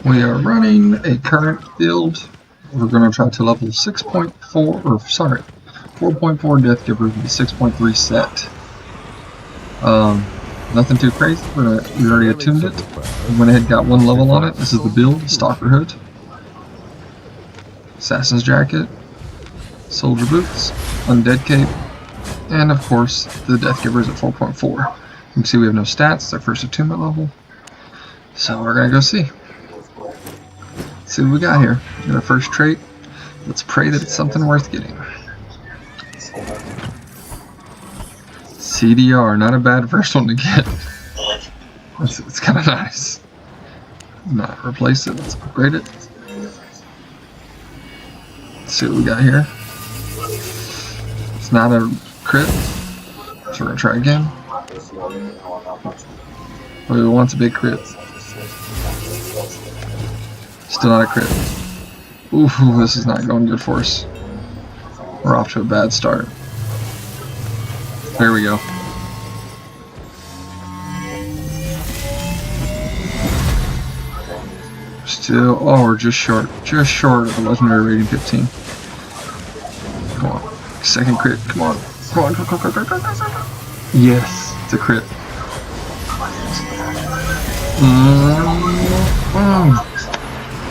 We are running a current build. We're going to try to level 4.4 Death Giver with a 6.3 set. Nothing too crazy. We already attuned it. We went ahead and got one level on it. This is the build: Stalker Hood, Assassin's Jacket, Soldier Boots, Undead Cape, and of course the Death Giver is at 4.4. You can see we have no stats. It's our first attunement level. So we're going to go see. Let's see what we got here. We got our first trait. Let's pray that it's something worth getting. CDR, not a bad first one to get. It's kind of nice. Not replace it, let's upgrade it. Let's see what we got here. It's not a crit, so we're going to try again. We want a big crit. Still not a crit. Ooh, this is not going good for us. We're off to a bad start. There we go. Still, oh, we're just short of the legendary rating 15. Come on, second crit, come on. Yes, it's a crit.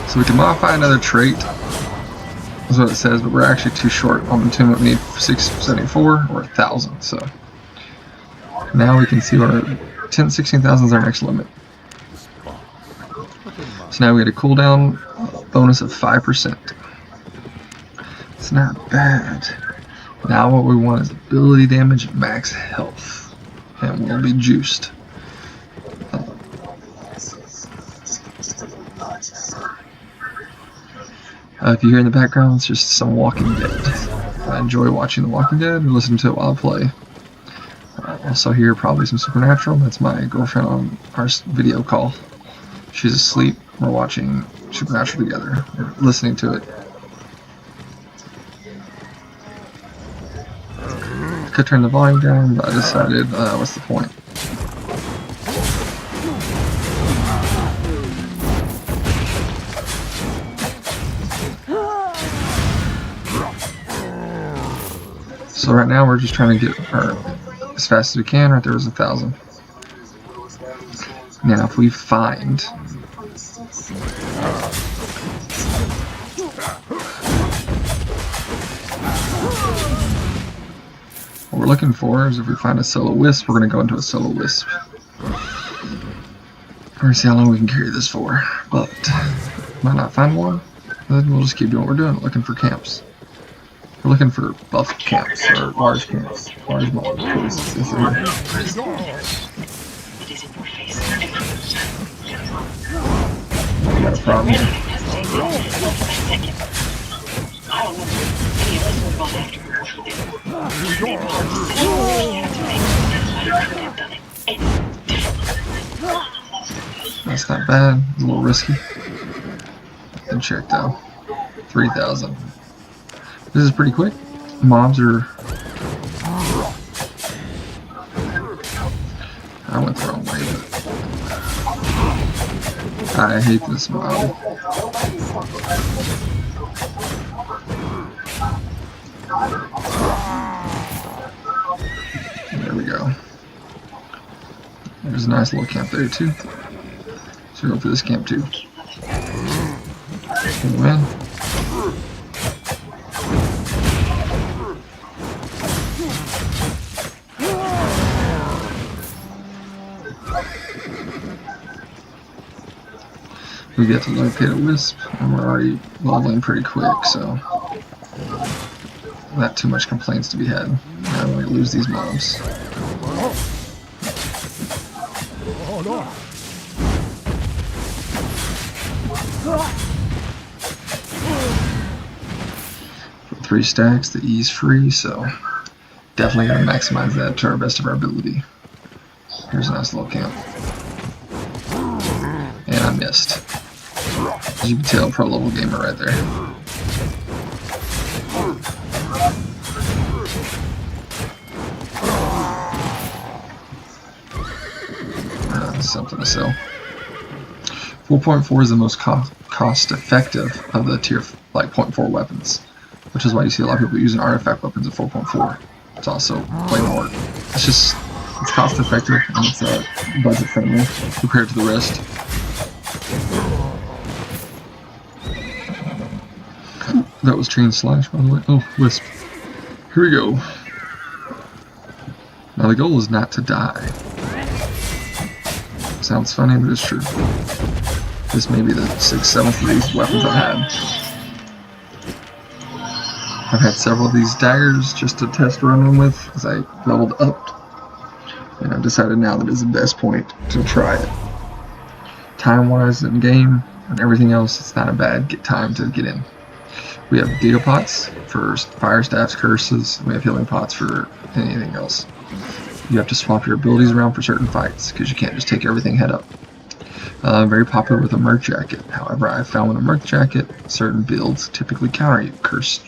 So we can modify another trait, that's what it says, but we're actually too short on attunement. We need 674 or 1,000, so now we can see our 16,000 is our next limit. So now we get a cooldown bonus of 5%. It's not bad. Now what we want is ability damage and max health, and we'll be juiced. If you hear in the background, it's just some Walking Dead. I enjoy watching The Walking Dead and listening to it while I play. Also hear probably some Supernatural. That's my girlfriend on our video call. She's asleep. We're watching Supernatural together. We're listening to it. I could turn the volume down, but I decided, what's the point? So right now we're just trying to get our as fast as we can. Right there was 1,000. Now if we find what we're looking for is if we find a solo wisp, we're going to go into a solo wisp. We're going to see how long we can carry this for, but might not find one. Then we'll just keep doing what we're doing, looking for camps. We're looking for buff camps, or large camps. Large mobs, please. This is here. We got a problem here. That's not bad. It's a little risky. Good check though. 3,000. This is pretty quick. Mobs are... I went the wrong way, but... I hate this mob. There we go. There's a nice little camp there too. So we'll go for this camp too. Win. We get to locate a wisp, and we're already leveling pretty quick, so not too much complaints to be had. Now we lose these mobs. For 3 stacks, the E's free, so definitely gotta maximize that to our best of our ability. Here's a nice little camp. And I missed. As you can tell, pro level gamer right there. Something to sell. 4.4 is the most cost effective of the tier like 0.4 weapons, which is why you see a lot of people using artifact weapons at 4.4. It's also way more. It's cost effective and it's budget friendly compared to the rest. That was Chain Slash, by the way. Oh, Wisp. Here we go. Now the goal is not to die. Sounds funny, but it's true. This may be the 6th, 7th of these weapons I've had. I've had several of these daggers just to test run them with as I leveled up. And I've decided now that is the best point to try it. Time-wise in game and everything else, it's not a bad time to get in. We have Giga Pots for Fire Staffs, Curses. We have Healing Pots for anything else. You have to swap your abilities around for certain fights because you can't just take everything head up. Very popular with a Merc Jacket. However, I found with a Merc Jacket, certain builds typically counter you. Curse,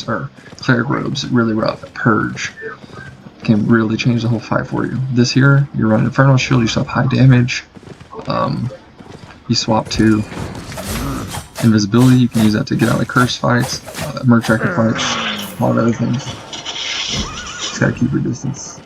or Cleric Robes, really rough. Purge can really change the whole fight for you. This here, you run Infernal Shield, you still have high damage. You swap to Invisibility, you can use that to get out of curse fights, Merc Jacket fights, a lot of other things. Just gotta keep your distance.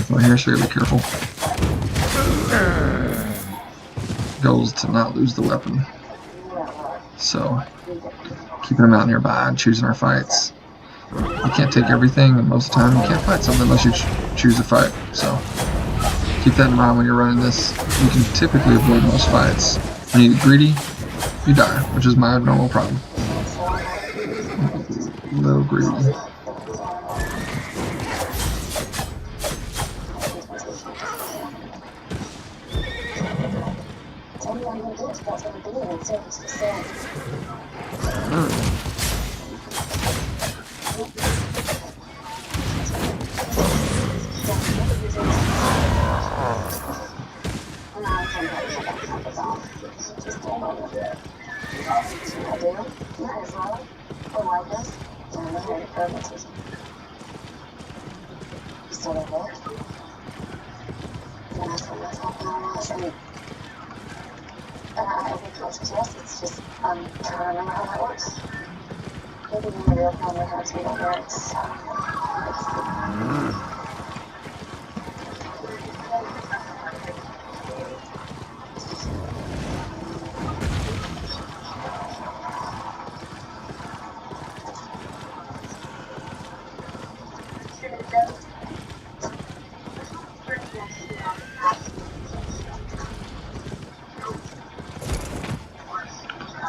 My hair, so you gotta be careful. Goals to not lose the weapon. So, keeping them out nearby and choosing our fights. You can't take everything, and most of the time you can't fight something unless you choose a fight. So, keep that in mind when you're running this. You can typically avoid most fights. When you get greedy, you die, which is my normal problem. A little greedy.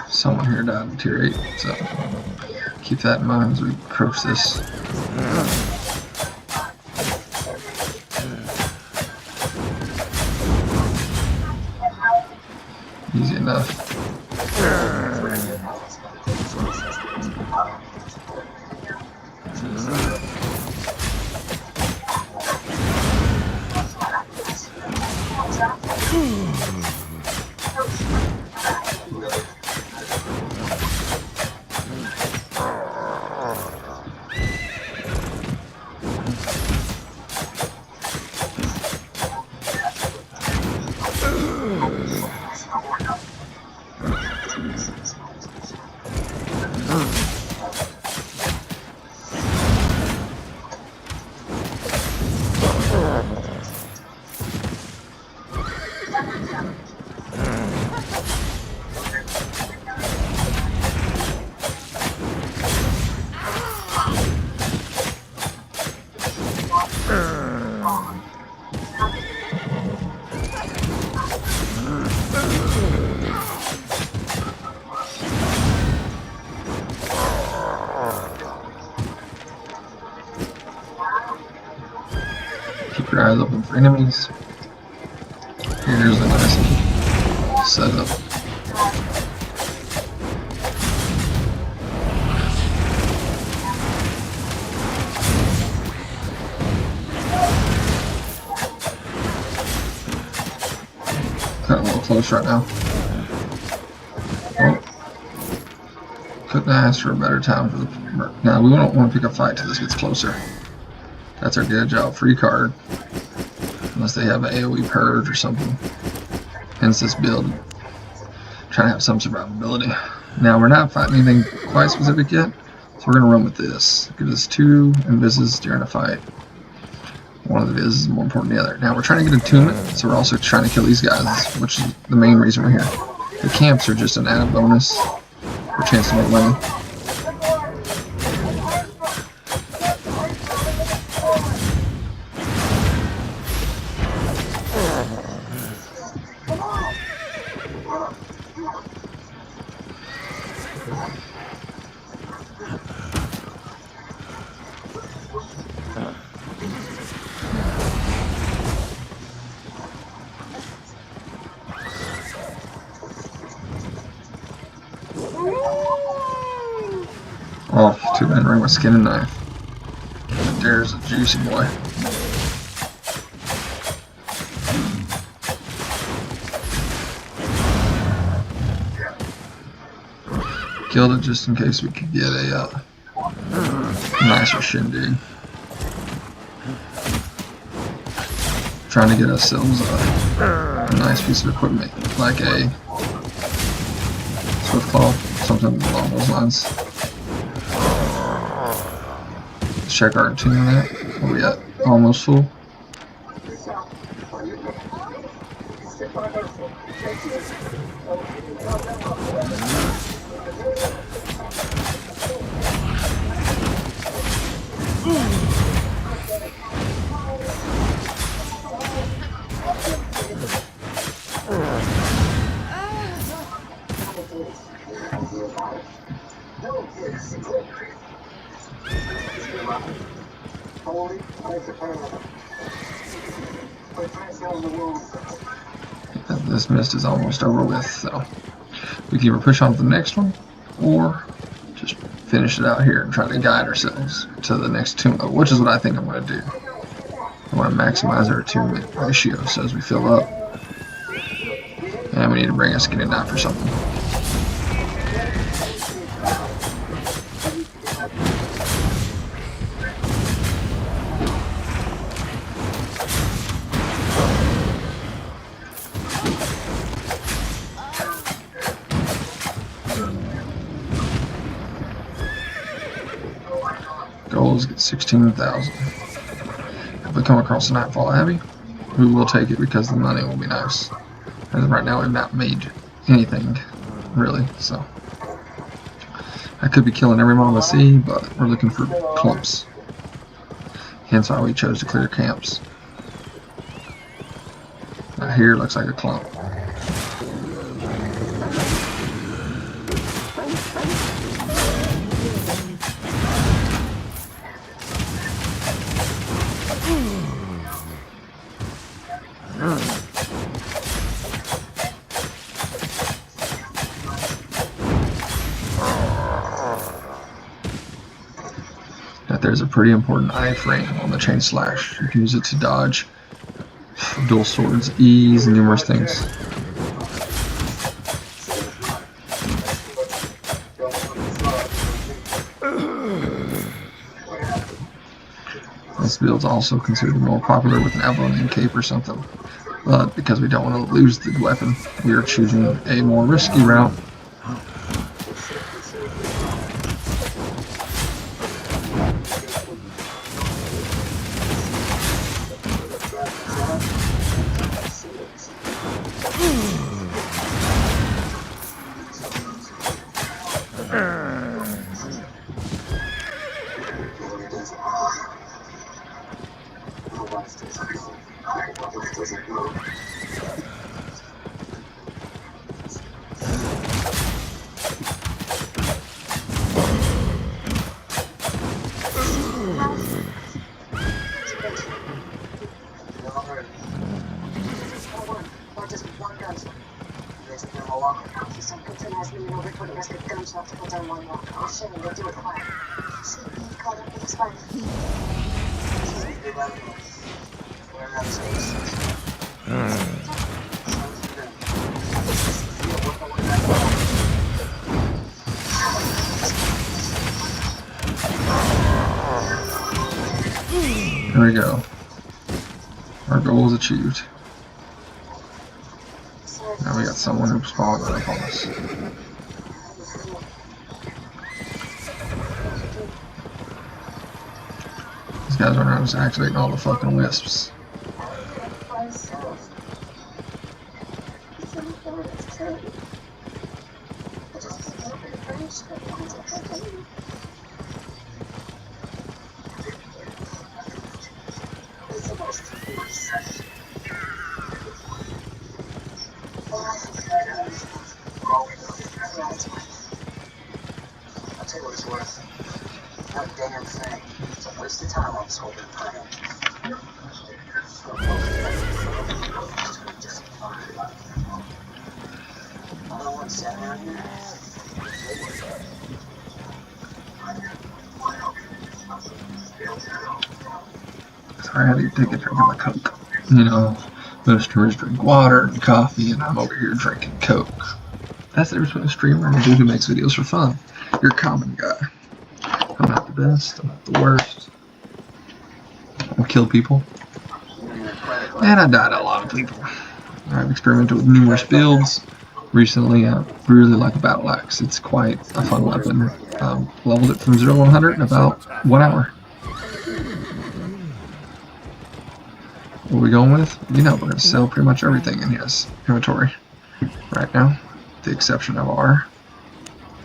Someone here died in tier 8, so keep that in mind as we approach this. Easy enough. Keep your eyes open for enemies. Here's a nice setup. close right now. Well, couldn't ask for a better time for the merc. Now, we don't want to pick a fight till this gets closer. That's our good job. Free card. Unless they have an AoE purge or something. Hence this build. Trying to have some survivability. Now, we're not fighting anything quite specific yet. So we're going to run with this. Give us 2 invises during a fight. One of the invises is more important than the other. Now, we're trying to get attunement. So we're also trying to kill these guys. Which is the main reason we're here. The camps are just an added bonus. For a chance to make money. Oh, 2-man ring with skin and knife. There's a juicy boy. Killed it just in case we could get a nicer shindig. Trying to get ourselves a nice piece of equipment, like a swift claw, something along those lines. Let's check our tune on that. Are we at almost full? This mist is almost over with, so we can either push on to the next one or just finish it out here and try to guide ourselves to the next attunement, which is what I think I'm going to do. I want to maximize our attunement ratio so as we fill up. And we need to bring a skinny knife or something. Goal is get 16,000. If we come across a Nightfall Abbey, we will take it because the money will be nice. As of right now, we've not made anything, really, so. I could be killing every mob I see, but we're looking for clumps. Hence why we chose to clear camps. Now here looks like a clump. There's a pretty important iframe on the chain slash. You can use it to dodge dual swords, E's, and numerous things. This build's also considered more popular with an Albion cape or something. But because we don't want to lose the weapon, we are choosing a more risky route. There we go. Our goal is achieved. Now we got someone who's following up on us. These guys are just activating all the fucking wisps. I'll tell you what it's worth. Not a damn thing. It's a waste of time on this whole big plan. I don't want to sit around here. Sorry, I had to take a drink of my Coke. You know, most streamers drink water and coffee, and I'm over here drinking Coke. That's the difference between a streamer and a dude who makes videos for fun. You're a common guy. I'm not the best, I'm not the worst. I kill people. And I died a lot of people. I've experimented with numerous builds. Recently, I really like a battle axe. It's quite a fun weapon. Leveled it from 0 to 100 in about 1 hour. What are we going with? You know, we're going to sell pretty much everything in his inventory right now, with the exception of our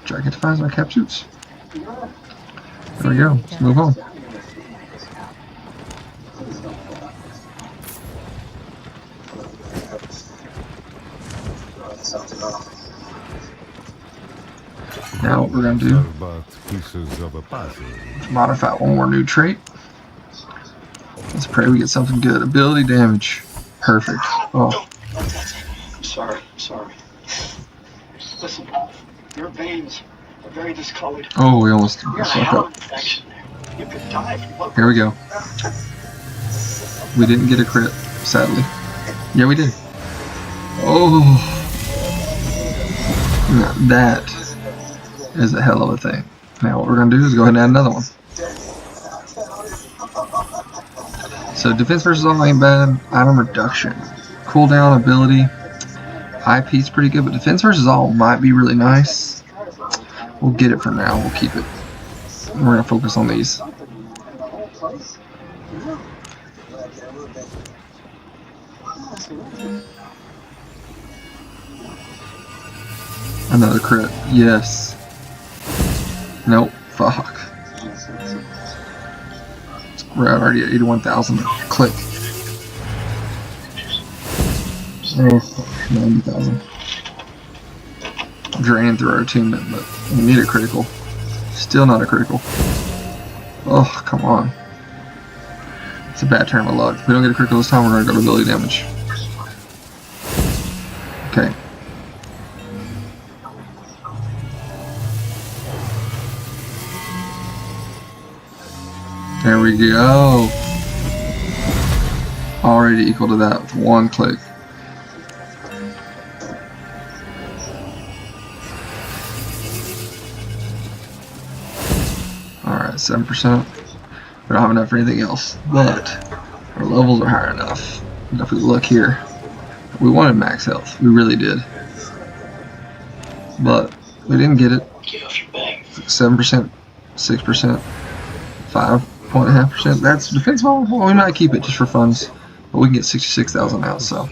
gigantifies our cap suits. There we go. Let's move on. Now what we're going to do is modify one more new trait. Let's pray we get something good. Ability damage. Perfect. Oh. I'm sorry. Listen, your veins are very discolored. Oh, we almost You're fucked up. infection. You could die. Here we go. We didn't get a crit, sadly. Yeah, we did. Oh. Now that is a hell of a thing. Now what we're going to do is go ahead and add another one. So defense versus all ain't bad. Item reduction. Cooldown ability. IP's pretty good, but defense versus all might be really nice. We'll get it for now. We'll keep it. We're going to focus on these. Another crit. Yes. Nope. Fuck. We're already at 81,000. Click. Oh, 90,000. Draining through our attunement, but we need a critical. Still not a critical. Oh, come on. It's a bad turn of luck. If we don't get a critical this time, we're going to go to ability damage. Okay. There we go. Already equal to that with one click. Alright, 7%. We don't have enough for anything else, but our levels are high enough. And if we look here, we wanted max health. We really did. But we didn't get it. 7%, 6%, 5.5%. That's defensible. Well, we might keep it just for funds, but we can get 66,000 out. So.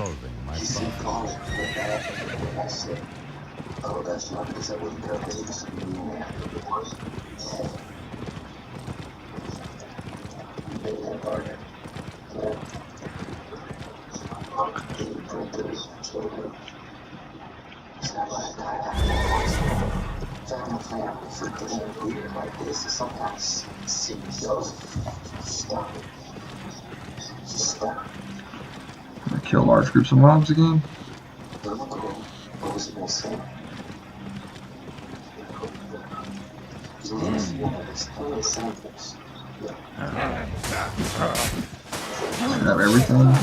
Kill large groups of mobs again. Have everything.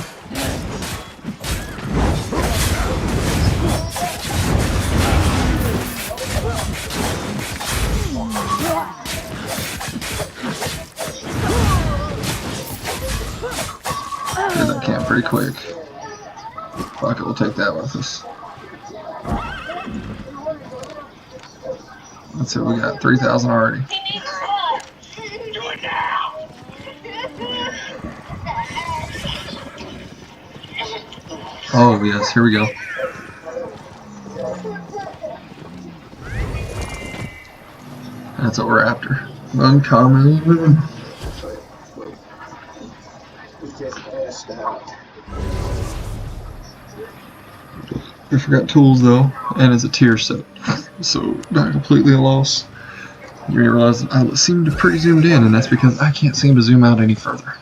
pretty quick. Fuck it, we'll take that with us. That's it, we got 3,000 already. Oh yes, here we go. That's what we're after. Uncommon. I forgot tools though, and it's a tier set, so not completely a loss. You realize I seemed pretty zoomed in, and that's because I can't seem to zoom out any further.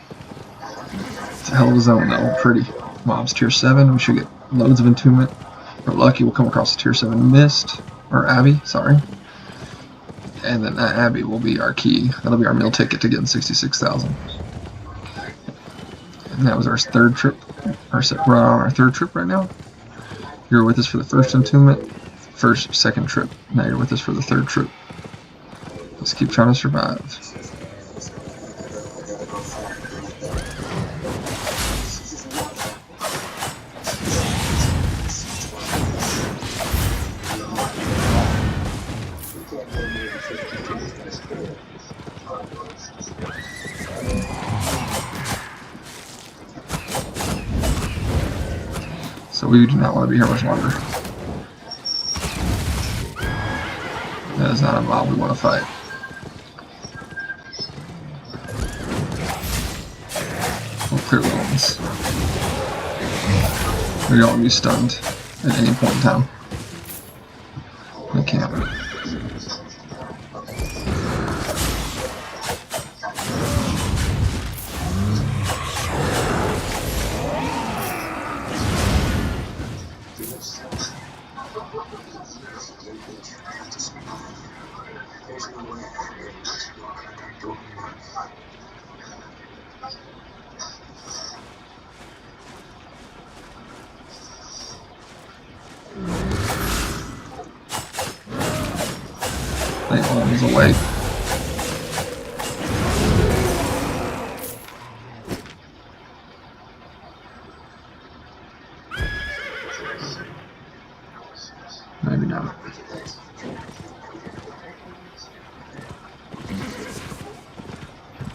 It's a hell of a zone though, pretty. Mob's tier 7, we should get loads of entombment. If we're lucky, we'll come across a tier 7 mist, or Abbey, sorry. And then that Abbey will be our key. That'll be our meal ticket to getting 66,000. And that was our third trip. We're on our third trip right now. You're with us for the first entombment, second trip. Now you're with us for the third trip. Let's keep trying to survive. So we do not want to be here much longer. That is not a mob we want to fight. We'll clear loans. We don't want to be stunned at any point in time. We can't. That one was away. Maybe not.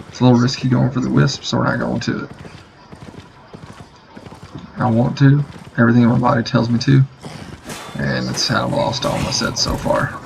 It's a little risky going for the wisp, so we're not going to it. I want to. Everything in my body tells me to. And that's how I've lost all my sets so far.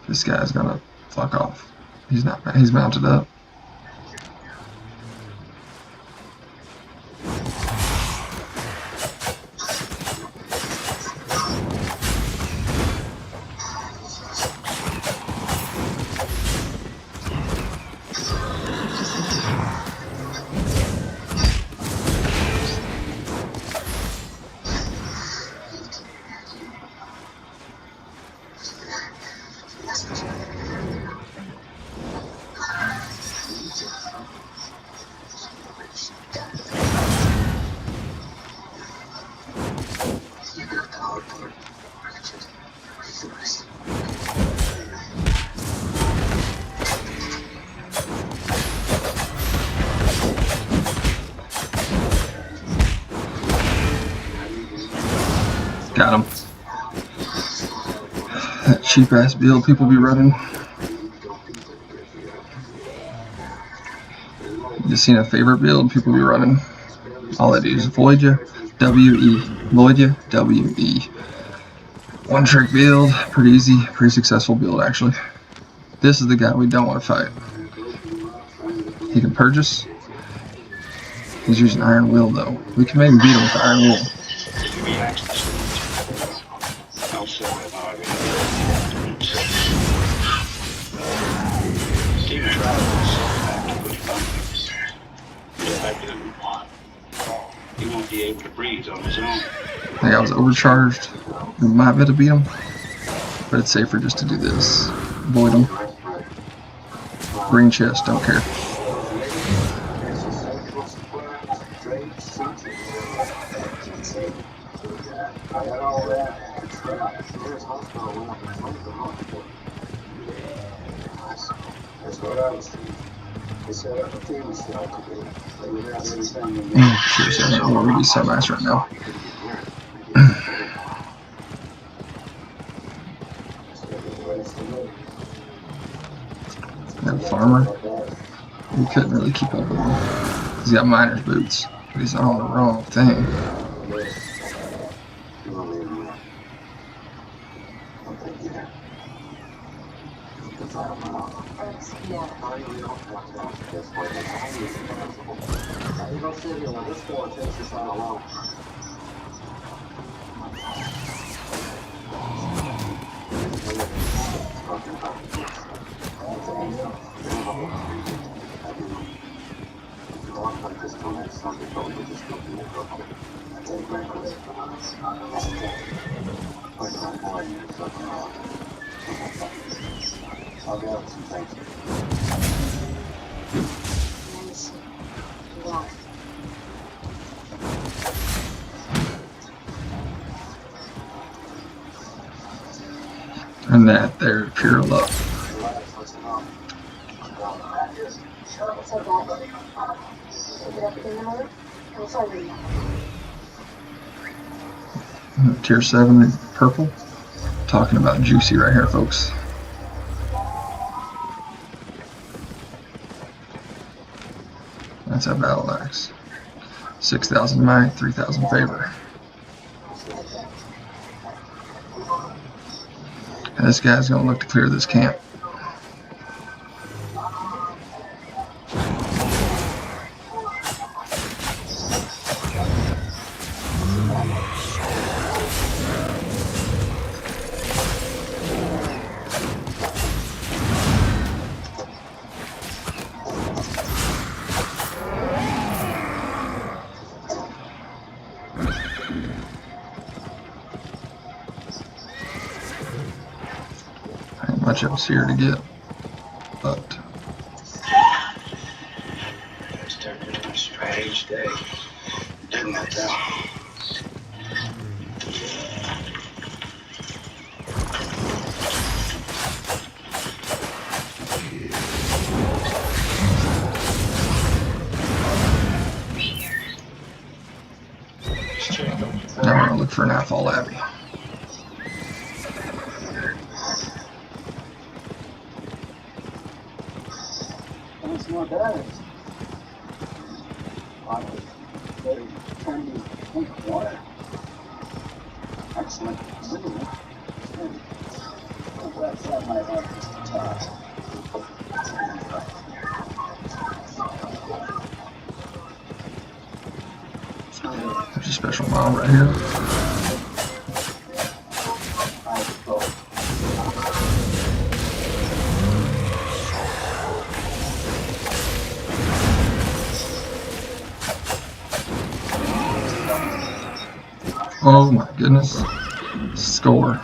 This guy's gonna fuck off. He's not. He's mounted up. Got him. That cheap ass build people be running. Just seen a favorite build people be running. All I do is void ya, WE. Void ya, WE. One trick build, pretty easy, pretty successful build actually. This is the guy we don't want to fight. He can purge us. He's using Iron Will though. We can maybe beat him with Iron Will. He won't be able to breathe on his own. I think I was overcharged. We might be able to beat him, but it's safer just to do this. Void him. Green chest, don't care. I got all that to try. There's hospital went up and told them all for That's what I was thinking. They set up a family cell today. They would have everything they need. Sure, so that will be so nice right now. That farmer, we couldn't really keep up with him. He's got miner's boots, but he's on the wrong thing. I'll get some things. And that there, pure luck. Tier 7 purple. Talking about juicy right here, folks. That's a battle axe. 6,000 might, 3,000 favor. And this guy's gonna look to clear this camp. Much else here to get, but It's turned into a strange day, didn't it, though? now we're gonna look for an Athol Abbey. It's not bad. They can be pink water. Excellent. That's not my There's a special model right here. Oh my goodness. Score.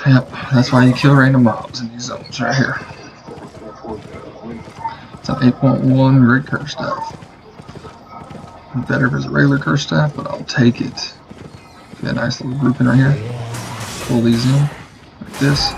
Yep, that's why you kill random mobs in these zones right here. It's an 8.1 grid curse staff. Better if it's a regular curse staff, but I'll take it. Got a nice little grouping right here. Pull these in like this.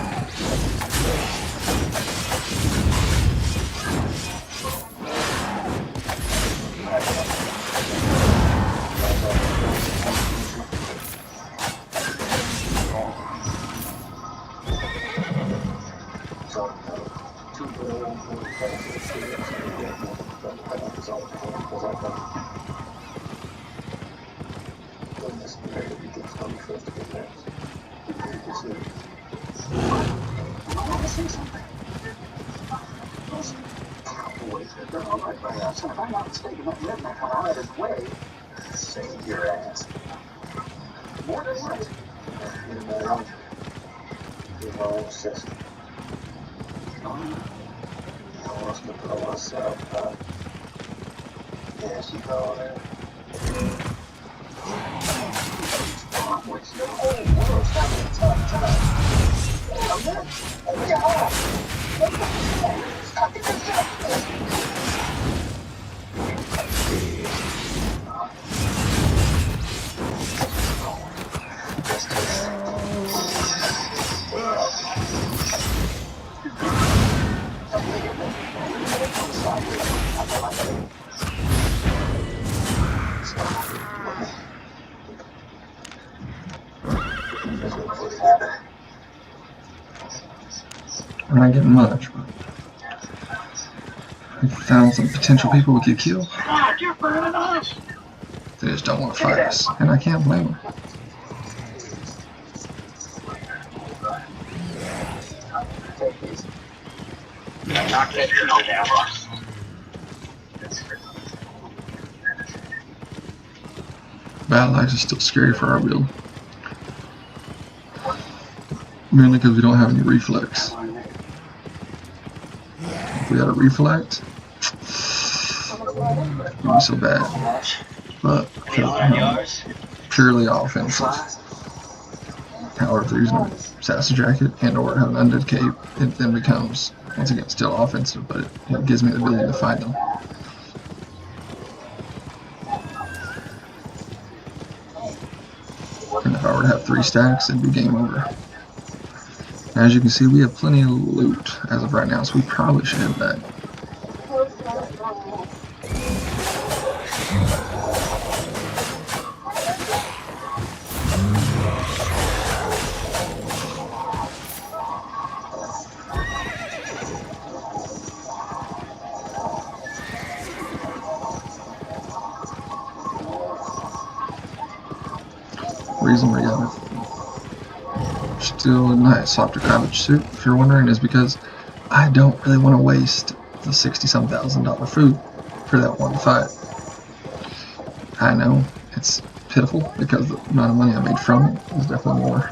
If I'm not mistaken, that redneck come out of his way. Save your ass. More than what? You know, system. I wants to throw myself up. Yeah, she called it. Which the whole world's having a tough time. I'm not getting much, but we found some potential people we could kill. God, you're burning us. They just don't want to fight us, and I can't blame them. Knock that trigger down. Battle axe is still scary for our build. Mainly because we don't have any reflex. If we had a reflect, it would be so bad. But purely offensive. However, if they're using an assassin jacket and or have an undead cape, it then becomes, once again, still offensive, but it gives me the ability to fight them. And if I were to have 3 stacks, it'd be game over. As you can see, we have plenty of loot as of right now, so we probably should head back. Reason we got still in my softer garbage suit, if you're wondering, is because I don't really want to waste the $60-some-thousand food for that one fight. I know it's pitiful because the amount of money I made from it is definitely more.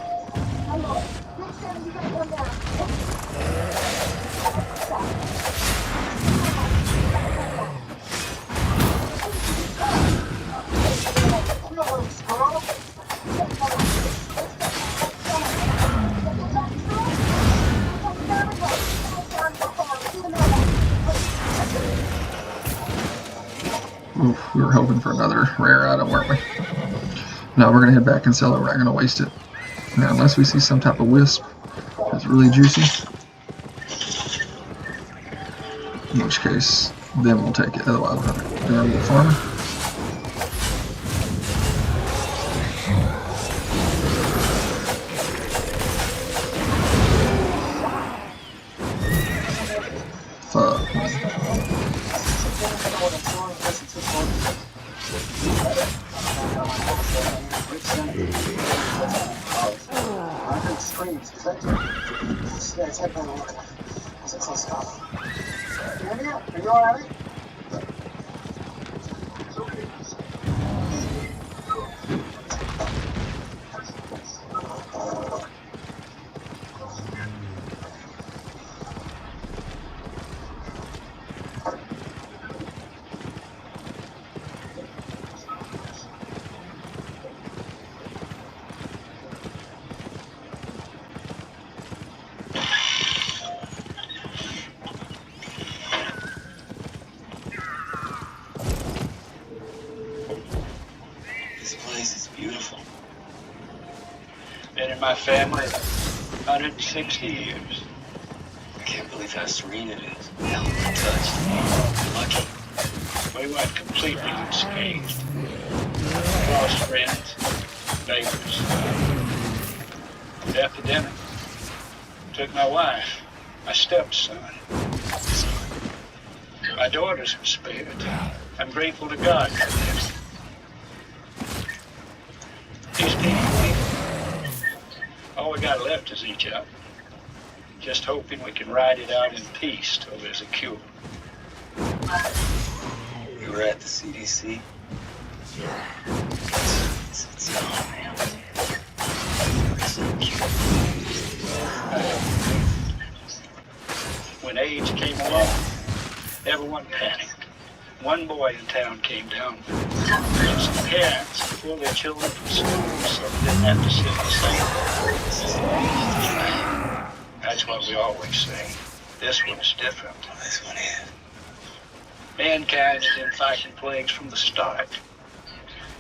Oof, we were hoping for another rare item, weren't we? No, we're going to head back and sell it. We're not going to waste it. Now, unless we see some type of wisp that's really juicy, in which case, then we'll take it. Otherwise, we're going to do our little farming. Fuck, man. Are you alright? This place is beautiful. Been in my family 160 years. I can't believe how serene it is. Hell, touched. Lucky. We went completely unscathed. Lost friends, neighbors. The epidemic took my wife, my stepson. My daughters were spared. I'm grateful to God for this. These people, all we got left is each other. Just hoping we can ride it out in peace till there's a cure. You were at the CDC? It's on, man. When AIDS came along, everyone panicked. One boy in town came down and some parents pulled their children from school so they didn't have to sit in the same. That's what we always say. This one's different. This one is. Mankind has been fighting plagues from the start.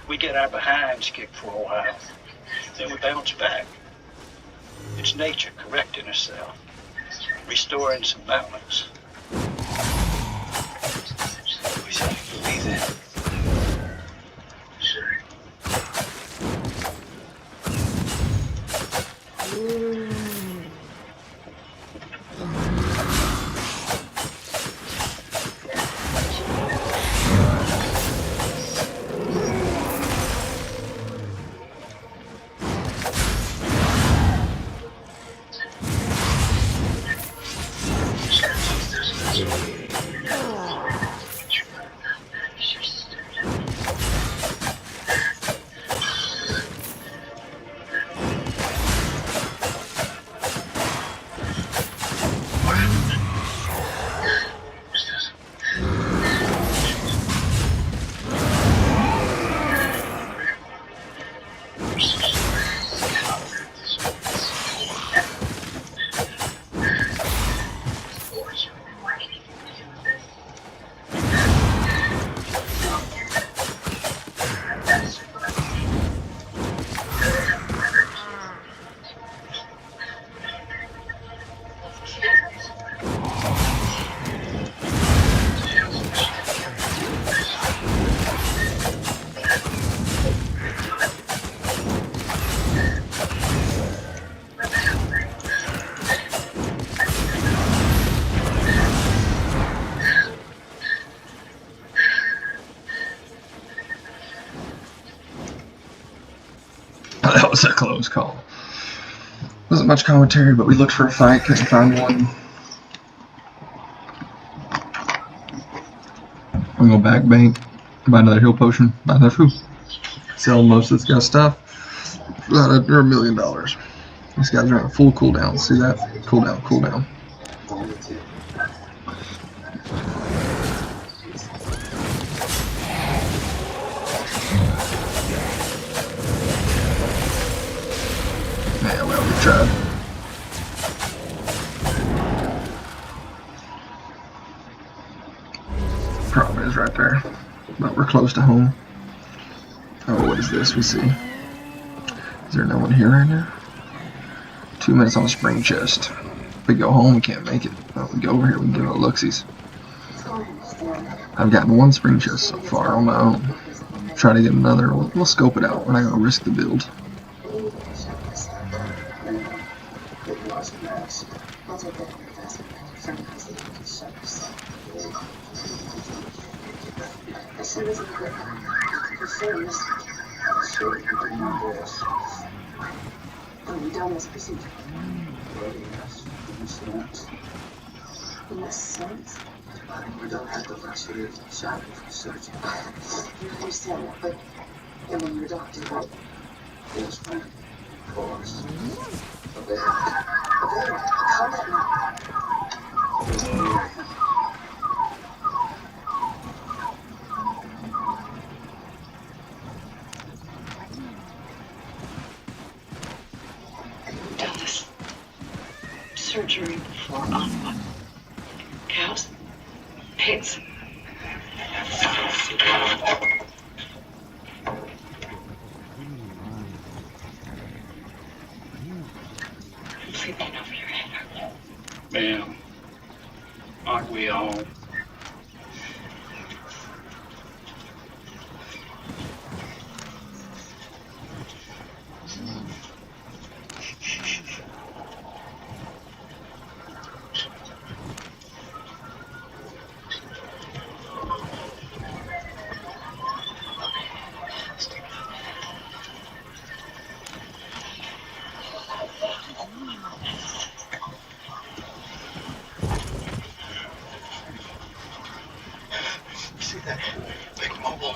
We get our behinds kicked for a while, then we bounce back. It's nature correcting herself, restoring some balance. Wish I could believe it. That was a close call. Wasn't much commentary, but we looked for a fight, couldn't find one. I'm gonna back bank, buy another heal potion, buy another food. Sell most of this guy's stuff for about $1 million. These guys are on a full cooldown. See that? Cooldown, cooldown. Yeah, well, we tried. Problem is right there, but we're close to home. Oh, what is this we see? Is there no one here right now? 2 minutes on a spring chest. If we go home, we can't make it. But we go over here, we can give it a look-sies. I've gotten one spring chest so far on my own. Try to get another. We'll scope it out. We're not going to risk the build. We done this procedure. In a sense, we don't have the luxury of shopping for surgeon. You understand that, but and when you're a doctor, right? Yes, right. Of course. A better. Calm down. Done this surgery before on what? Cows? Pigs? I'm sleeping over your head. Ma'am, aren't we all? See that big mobile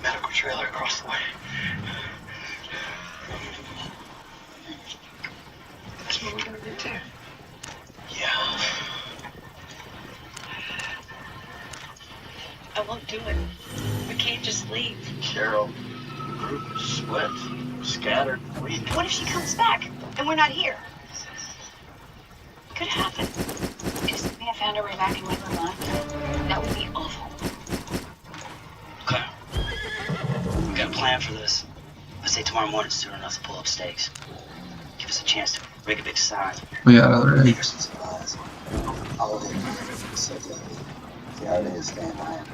medical trailer across the way? That's what we're gonna do too. Yeah. I won't do it. We can't just leave. Cheryl, the group is split, scattered, weak. What if she comes back and we're not here? Could happen. If Sophia found her way back and went alive, that would be awful. Okay. We got a plan for this. I say tomorrow morning soon enough to pull up stakes. Give us a chance to rig a big sign. We got another egg. Some supplies. All of it. So the idea is staying behind.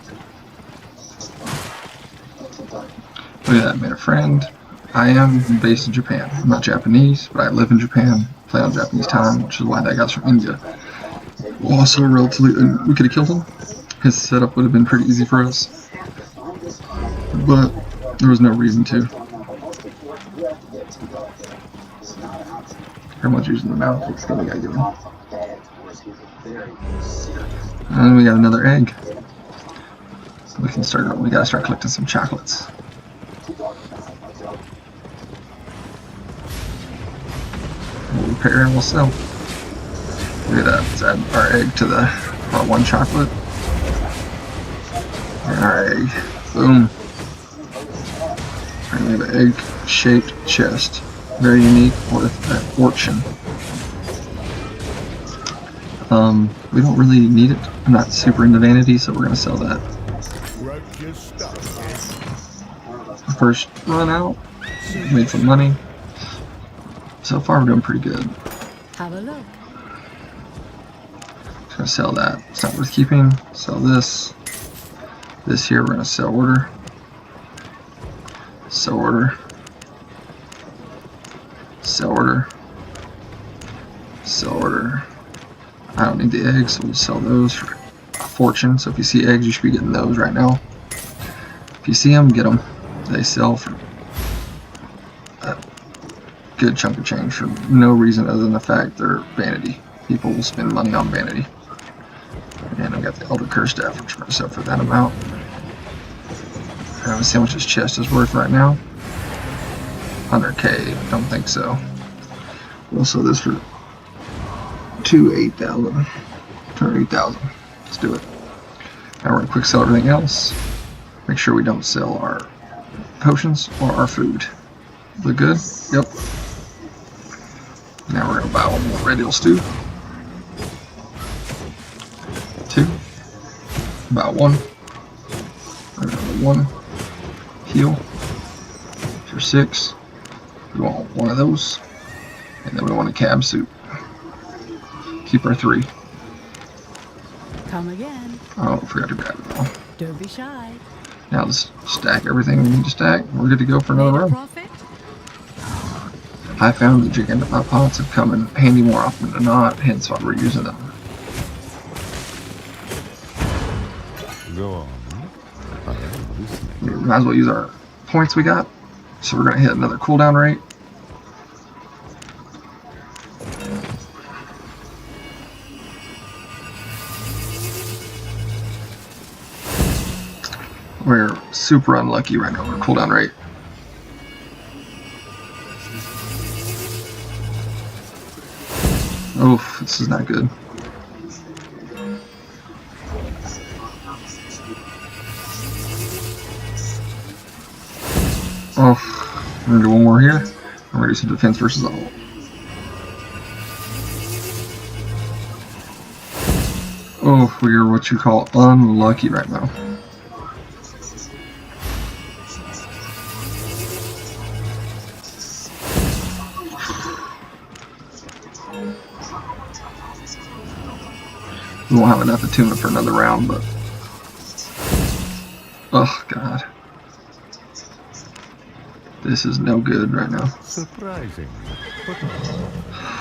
Look at that, made a friend. I am based in Japan. I'm not Japanese, but I live in Japan, play on Japanese time, which is why that guy's from India. Also, relatively, we could have killed him. His setup would have been pretty easy for us, but there was no reason to. How much using the mouth? What's the guy doing? And we got another egg. We can start. We gotta start collecting some chocolates. We'll repair and we'll sell. Look at that. Let's add our egg to our one chocolate. And our egg. Boom. And we have an egg-shaped chest. Very unique with a fortune. We don't really need it. I'm not super into vanity, so we're gonna sell that. First run out. Made some money. So far we're doing pretty good. Have a look. Just gonna sell that. It's not worth keeping. Sell this. This here we're gonna sell order. Sell order. Sell order. Sell order. I don't need the eggs, so we'll sell those for a fortune. So if you see eggs, you should be getting those right now. If you see them, get them. They sell for a good chunk of change for no reason other than the fact they're vanity. People will spend money on vanity. And I got the Elder Curse staff, which we're going to sell for that amount. I don't see how much his chest is worth right now. 100k, don't think so. We'll sell this for 8,000. 8,000. Let's do it. Now we're going to quick sell everything else. Make sure we don't sell our potions or our food. Look good? Yep. Now we're going to buy one more red eel stew. 2. Buy 1. Another 1. Heal. For 6. We want one of those. And then we want a cab suit. Keep our 3. Come again. Oh, I forgot to grab it all. Don't be shy. Now let's stack everything we need to stack. We're good to go for another Made a run. profit? I found that Gigantopod pots have come in handy more often than not, hence why we're using them. Go on. We might as well use our points we got. So we're going to hit another cooldown rate. We're super unlucky right now. Our cooldown rate. Oof, this is not good. Oh, we're gonna do one more here. I'm gonna do some defense versus all. Oh, we're what you call unlucky right now. We won't have enough attunement for another round, but oh god, this is no good right now. Surprising.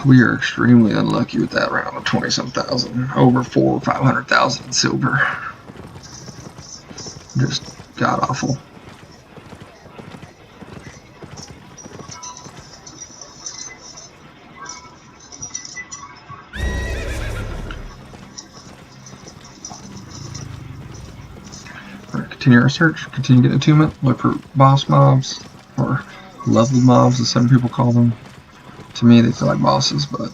We are extremely unlucky with that round of 20-some thousand, over 400,000 or 500,000 in silver. Just god awful. Continue our search, continue getting attunement, look for boss mobs, or level mobs as some people call them. To me they feel like bosses, but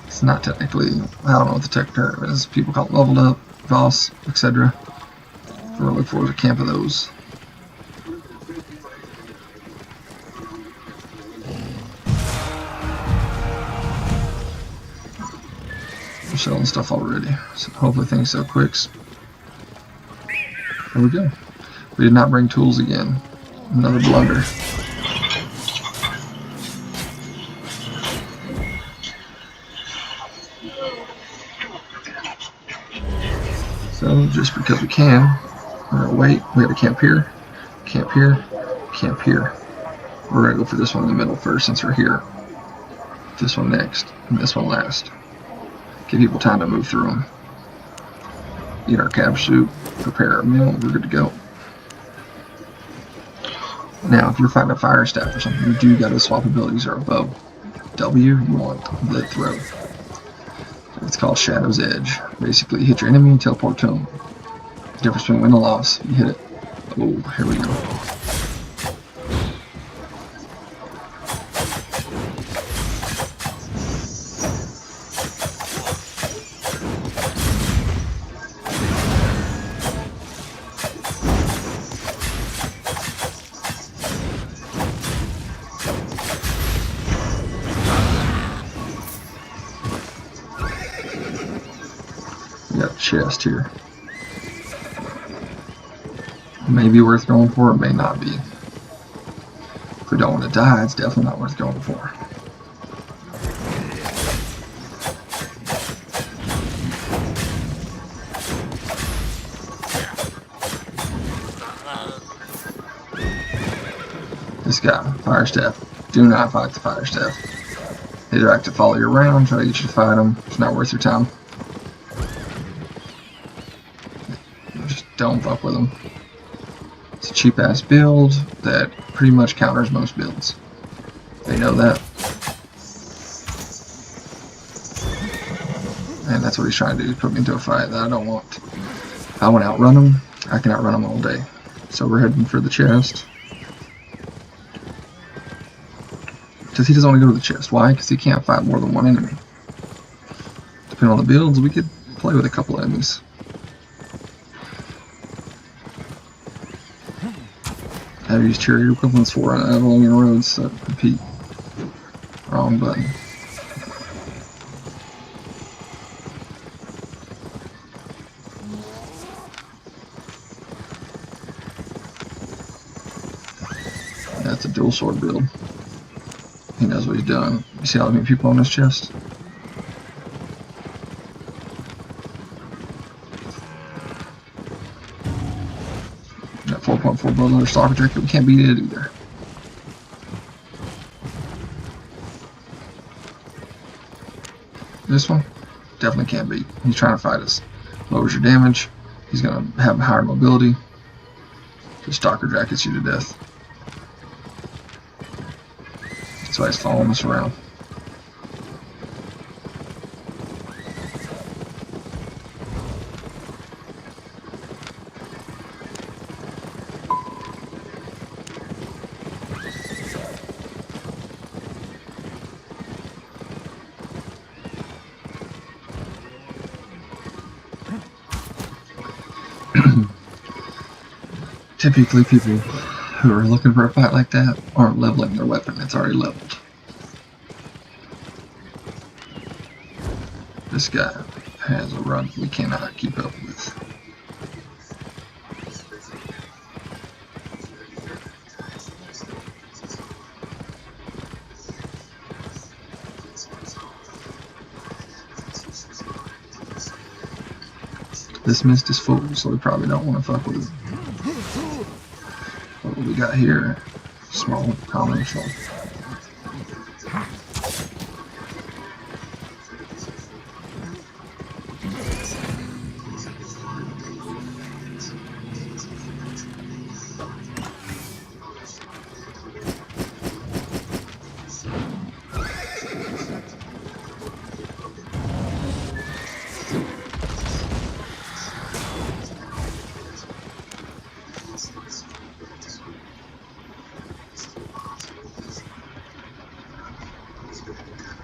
it's not technically, I don't know what the tech term is, people call it leveled up, boss, etc. We're going to look for a camp of those. We're selling stuff already, so hopefully things sell quicks. There we go. We did not bring tools again. Another blunder. So just because we can, we're gonna wait. We gotta camp here, camp here, camp here. We're gonna go for this one in the middle first since we're here. This one next, and this one last. Give people time to move through them. Eat our cab soup, prepare our meal, we're good to go. Now, if you're fighting a fire staff or something, you do gotta swap abilities or a bow. W, you want the throw. It's called Shadow's Edge. Basically, you hit your enemy and teleport to them. The difference between win and loss, you hit it. Oh, here we go. We got a chest here. May be worth going for, it may not be. If we don't want to die, it's definitely not worth going for. This guy, fire staff. Do not fight the fire staff. They like to follow you around, try to get you to fight them. It's not worth your time. Just don't fuck with them. It's a cheap ass build that pretty much counters most builds. They know that. And that's what he's trying to do, put me into a fight that I don't want. If I want to outrun him, I can outrun him all day. So we're heading for the chest. Because he doesn't want to go to the chest. Why? Because he can't fight more than one enemy. Depending on the builds, we could play with a couple enemies. I've used chariot equivalents for Albion roads that compete. Wrong button. That's a dual sword build. He knows what he's doing. You see how many people on this chest? Got 4.4 build another stalker jacket. We can't beat it either. This one definitely can't beat. He's trying to fight us. Lowers your damage. He's gonna have higher mobility. The stalker jackets you to death. That's why he's following us around. Typically, people who are looking for a fight like that aren't leveling their weapon. It's already leveled. This guy has a run we cannot keep up with. This mist is full, so we probably don't want to fuck with it. What we got here? Small combination.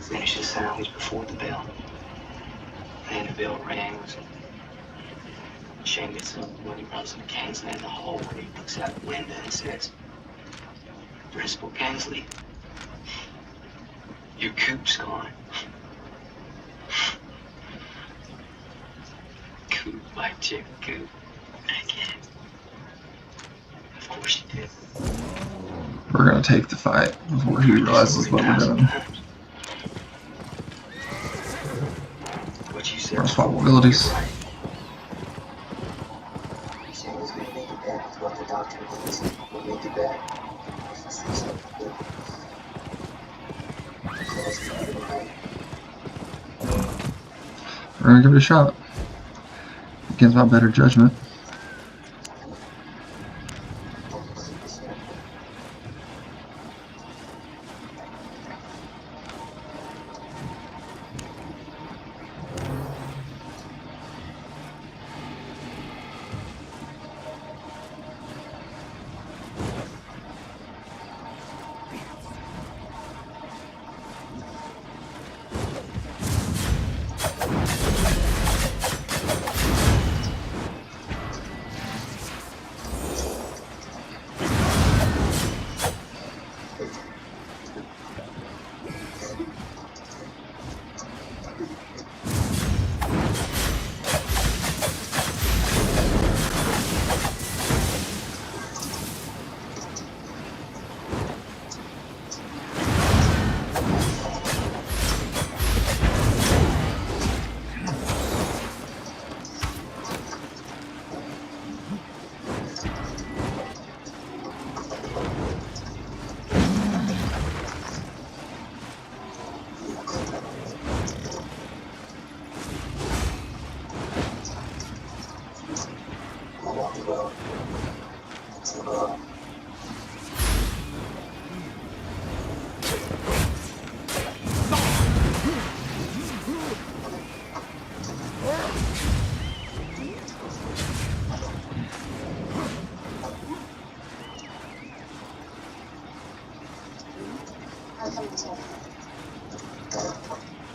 Finish the sandwich before the bell. And the bell rings. Shane gets up when he runs into Kingsley in the hall and he looks out the window and says, Principal Kingsley, your coop's gone. My chick goop. I get it. Of course you did. We're gonna take the fight before he realizes what we're doing. What you said. Our swap abilities. He said he was going to make it better with what the doctor needs. We'll make it better. If he says so, good. So let's get it right. We're gonna give it a shot. Against my better judgment.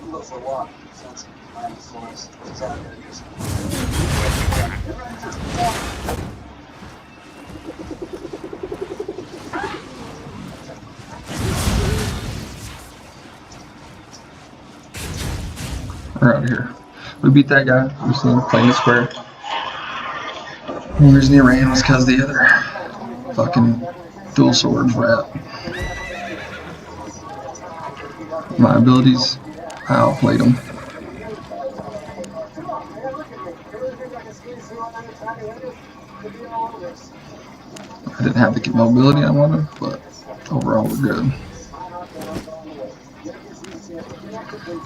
Look for a walk. Sounds like the forest. It's out there. We're out of here. We beat that guy. We see him playing the square. The only reason he ran was because the other fucking dual swords rat. My abilities, I outplayed him. I didn't have the mobility I wanted, but overall we're good.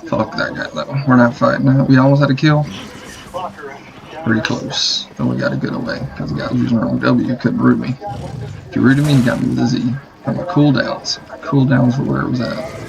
Fuck that guy though. We're not fighting now. We almost had a kill. Pretty close. Then we got a good away because the guy was using the wrong W. Couldn't root me. If you rooted me, he got me with a Z. And my cooldowns. Cooldowns were where it was at.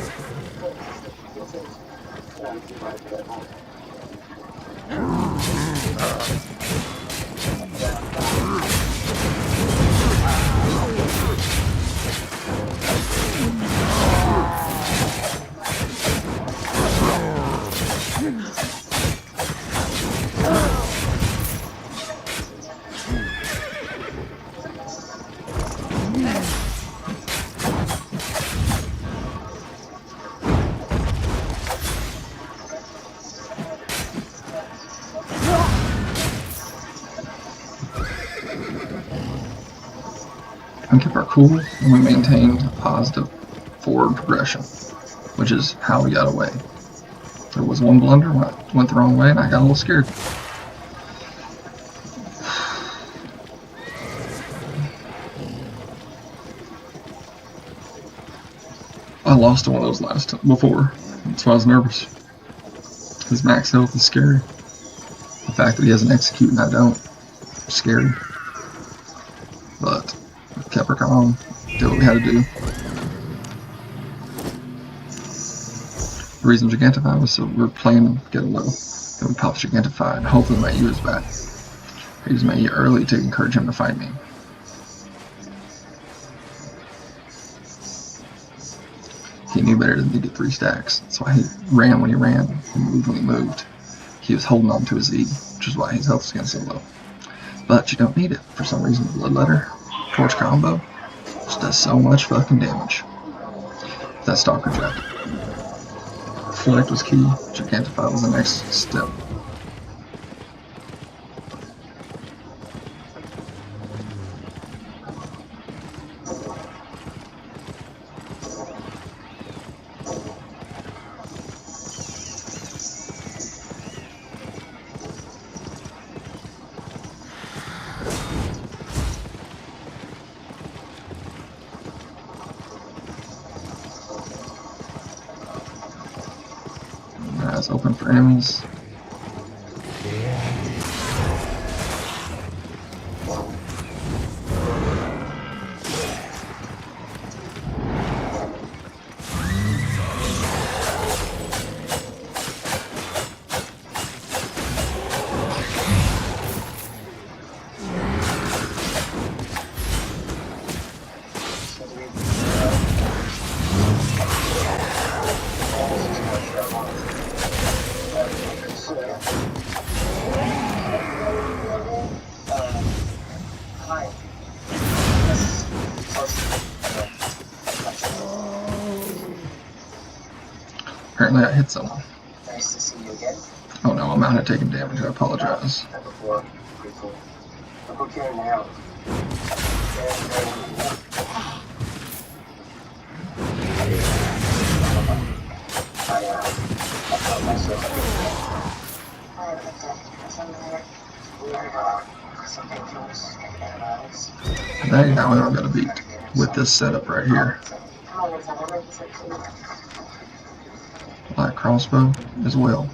We kept our cool and we maintained a positive forward progression, which is how we got away. There was one blunder, went the wrong way, and I got a little scared. I lost to one of those before. That's why I was nervous. His max health is scary. The fact that he has an execute and I don't, scary. But we kept her calm, did what we had to do. The reason Gigantify was so we were playing get low. Then we popped Gigantify and hopefully my E was back. I used my E early to encourage him to fight me. He knew better than to get 3 stacks. That's why he ran when he ran and moved when he moved. He was holding on to his E, which is why his health was getting so low. But you don't need it. For some reason, the Bloodletter Torch combo just does so much fucking damage. That Stalker Jack. Select was key. Gigantify was the next step. paths open for enemies. Apparently I hit someone. Nice to see you again. Oh no, I'm out here taking damage. I apologize. Before, pretty cool. Look what carrying out. Dang, now I'm gonna beat with this setup right here. Light crossbow as well.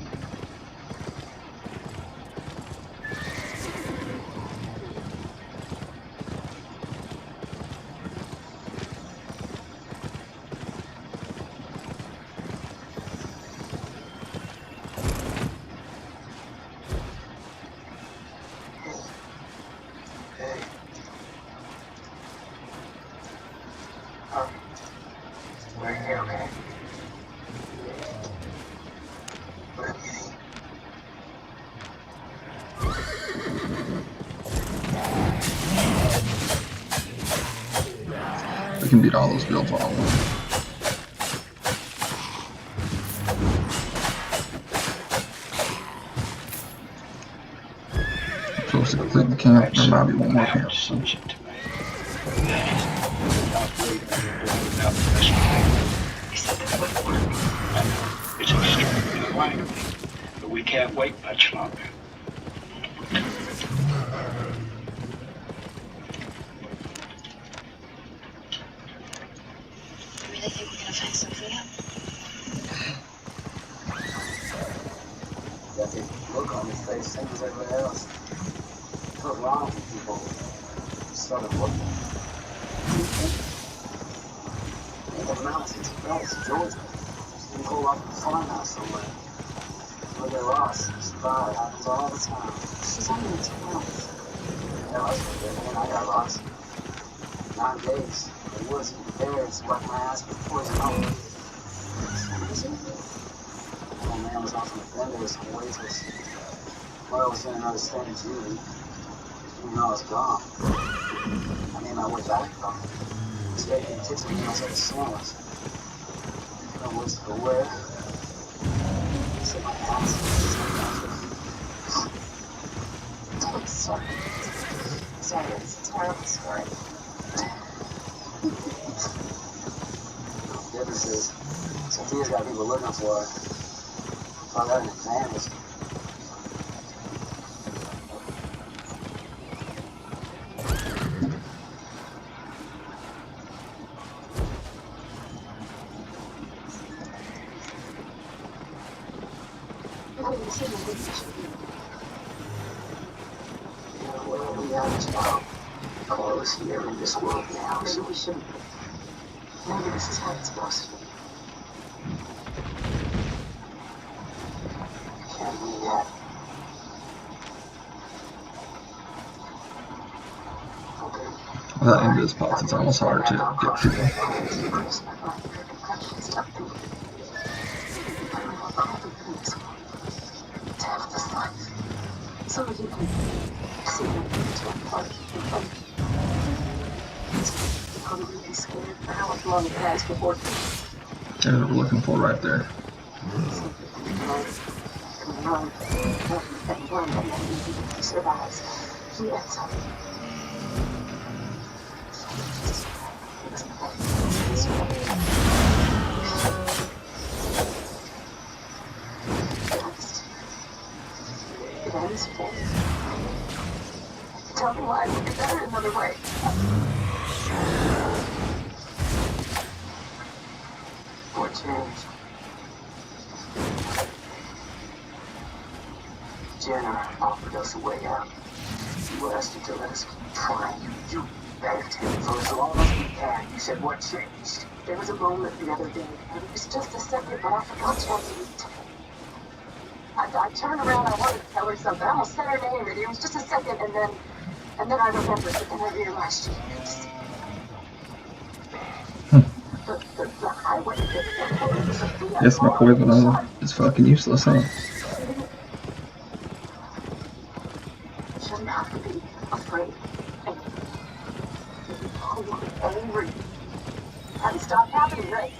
We can beat all those builds all alone. Close to completing the camp. There might be one more camp. It's extremely unlikely, but we can't wait much longer. You really think we're gonna find Sophia? Got this look on his face, same as everybody else. What's wrong with people? Started looking. In the mountains, France, Georgia. You go up in the farmhouse somewhere. Look at Ross. Survive. Happens all the time. She's only 2 months. Yeah, I was good, man. I got lost. 9 days. The woods and the bears wiped my ass with poison oak. One man was off on the bender with some waitress. Well, was in another state of Julie. You know I was gone. I made my way back from it. Straight in the kitchen, I was like a sandwich. No words to go where. Said my ass. I'm sorry. Sorry, it's a terrible story. The difference is, Sophia's got people looking for her. Found that an advantage. Well, we have a job. Close here in this world now, so we shouldn't. Maybe this is how it's supposed to be. Can't be yet. Okay. Without any of those pots, it's almost hard to get through. So you can see them into a party. You're probably be scared for how long it has before That's what we're looking for right there. he survives. He ends up. It ends for me. Tell me why I would be better another way. Or change. Jenner offered us a way out. You asked him to let us keep trying. You begged him for as long as we can. You said, what changed? There was a moment the other day, and it was just a second, but I forgot to unmute. I turned around, I wanted to tell her something. I almost said her name, and it was just a second, and then I remembered, but then I realized she couldn't see. The highway that Yes, my poison is fucking useless, huh? shouldn't have to be afraid. And angry. Had to stop happening, right?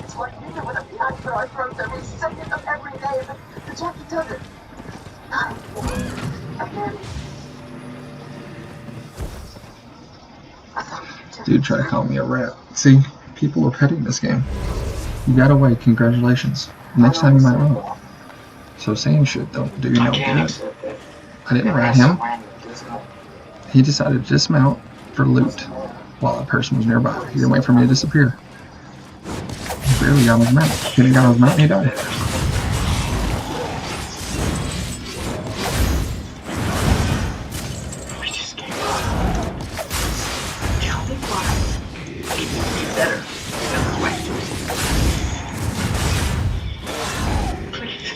It's like being with a knife for our throats every second of every day, but Jackie does it. And then I thought, Dude, try to call me a rat. See, people are petting this game. You got away, congratulations. Next time you might win. So saying shit don't do you no good. I didn't rat him. He decided to dismount for loot while a person was nearby. He didn't wait for me to disappear. He barely got on his mount. He didn't got on his mount and he died. We just gave up. Tell me why. It would be better. Never wait. Please.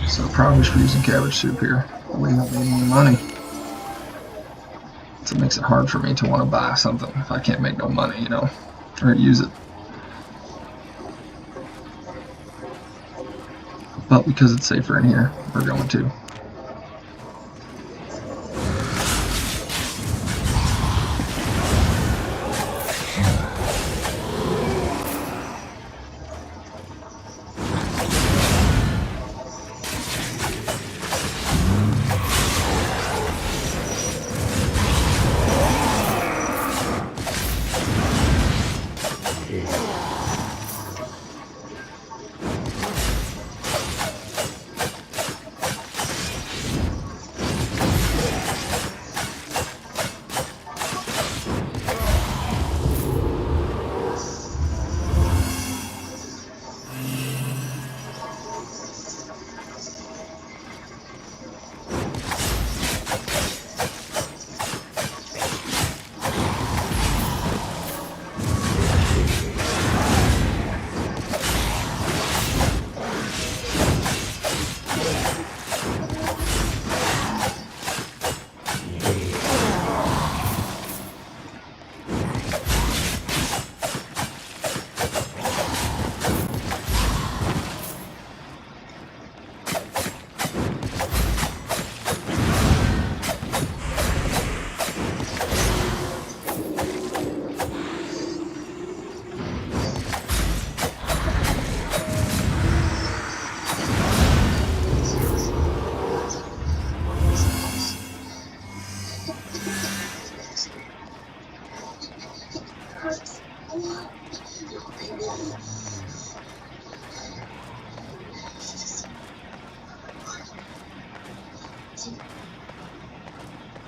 So probably should be using cabbage soup here. We don't need any money. So it makes it hard for me to want to buy something if I can't make no money, you know, or use it. But because it's safer in here, we're going to.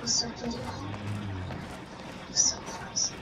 was so beautiful. It was so close.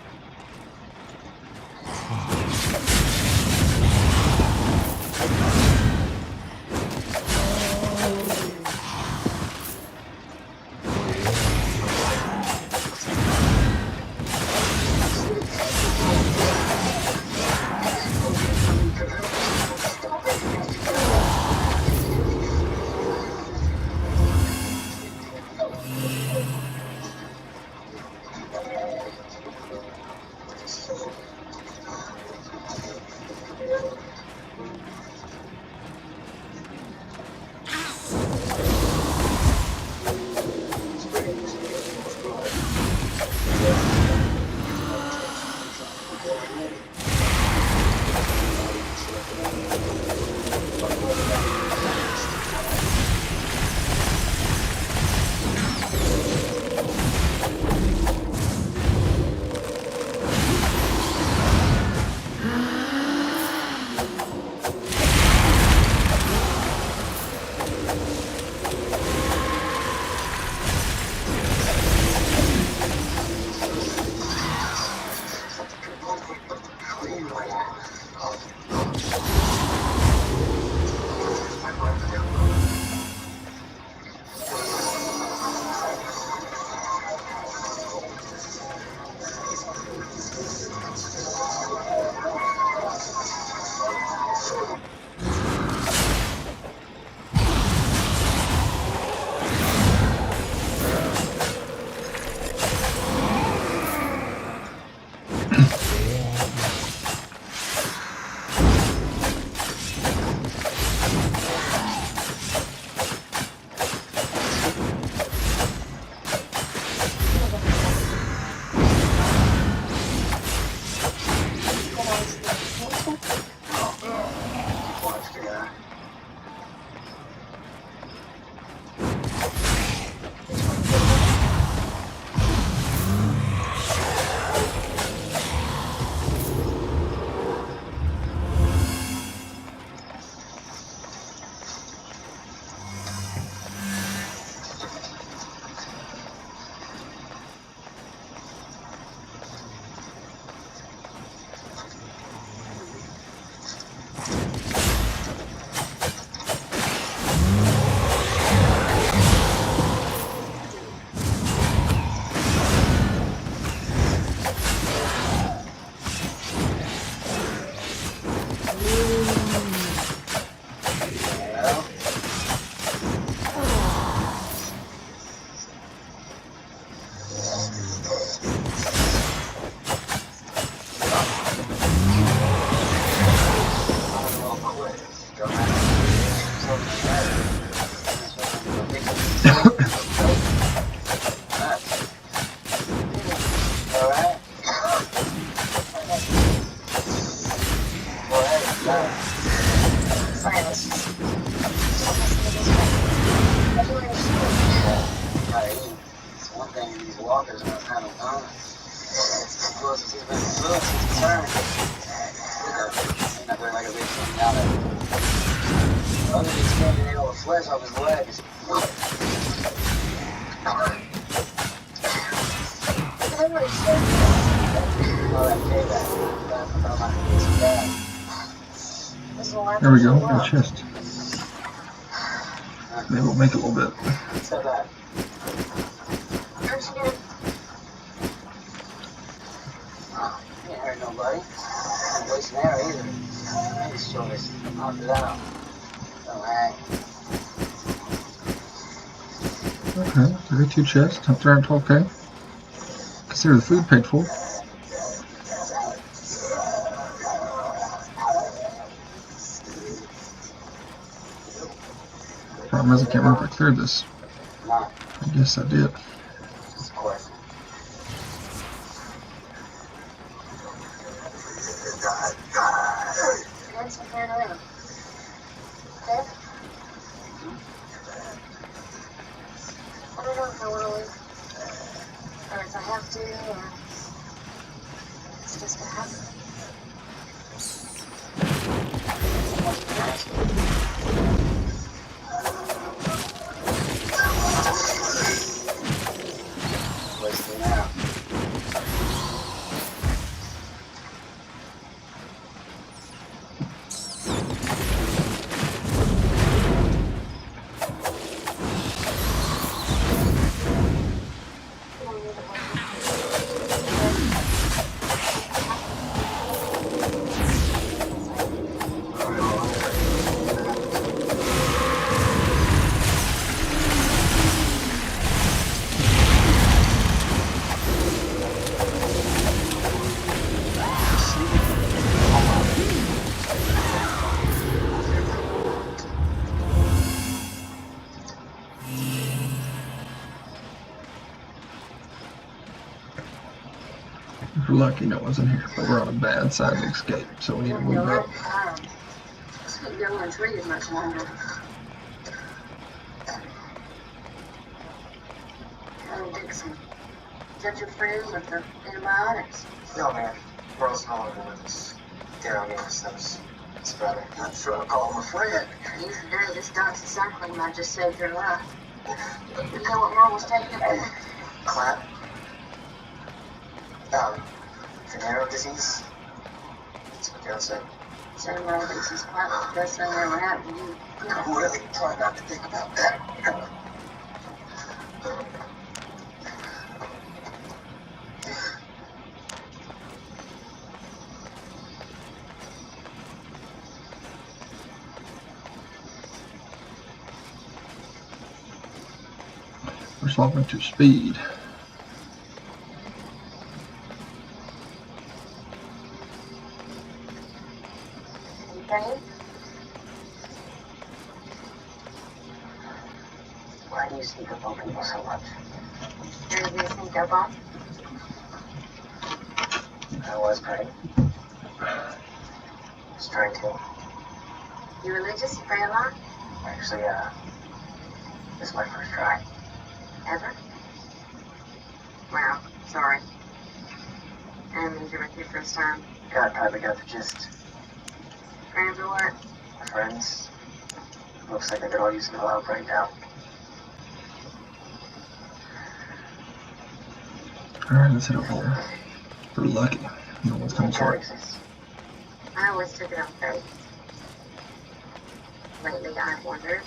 Fine, let's just listen to this one. I do understand. Gotta eat. It's one thing these walkers know how to learn. It's as close as he's been to food since he turned. Ain't nothing like a big thing out of it. Other than scraping all the flesh off his legs. There we go, got a chest. Maybe we'll make it a little bit. So that. Ain't hurt nobody. Ain't wasting air either. His shoulders knocked it out. Don't hang. Okay, 32 chests, top 12k. Consider the food paid for. Problem is I can't remember if I cleared this. No, I guess I did. just a question. Thanks for carrying around. Okay? I don't know if I want to leave. Or if I have to, or it's just gonna happen. Wasting air. If we're lucky, no one's in here, but we're on a bad side of escape, so we need to move up. Just keep going trees much longer. Oh, Dixon. Is that your friend with the antibiotics? No, man. We're all smaller than this. Daryl gave us those. It's brother. I'm sure I'll call him a friend. Even today, this doxycycline might just save your life. You know what Merle was taking it for? Clap. Venereal disease. That's what Daryl said. So Merle thinks he's quite the best thing that ever happened to you. I'm really trying not to think about that. We're swapping to speed. You praying? Why do you sneak up on people so much? You're gonna sneak up on? I was praying. Just trying to. You religious? You pray a lot? Actually, this is my first try. Ever? Wow, sorry. I didn't mean to wreck your first time. God probably got the gist. Praying for what? My friends. Looks like I could all use a little help right now. Alright, let's hit a hole. If we're lucky, no one's coming for it. I always took it on faith. Lately, I've wondered.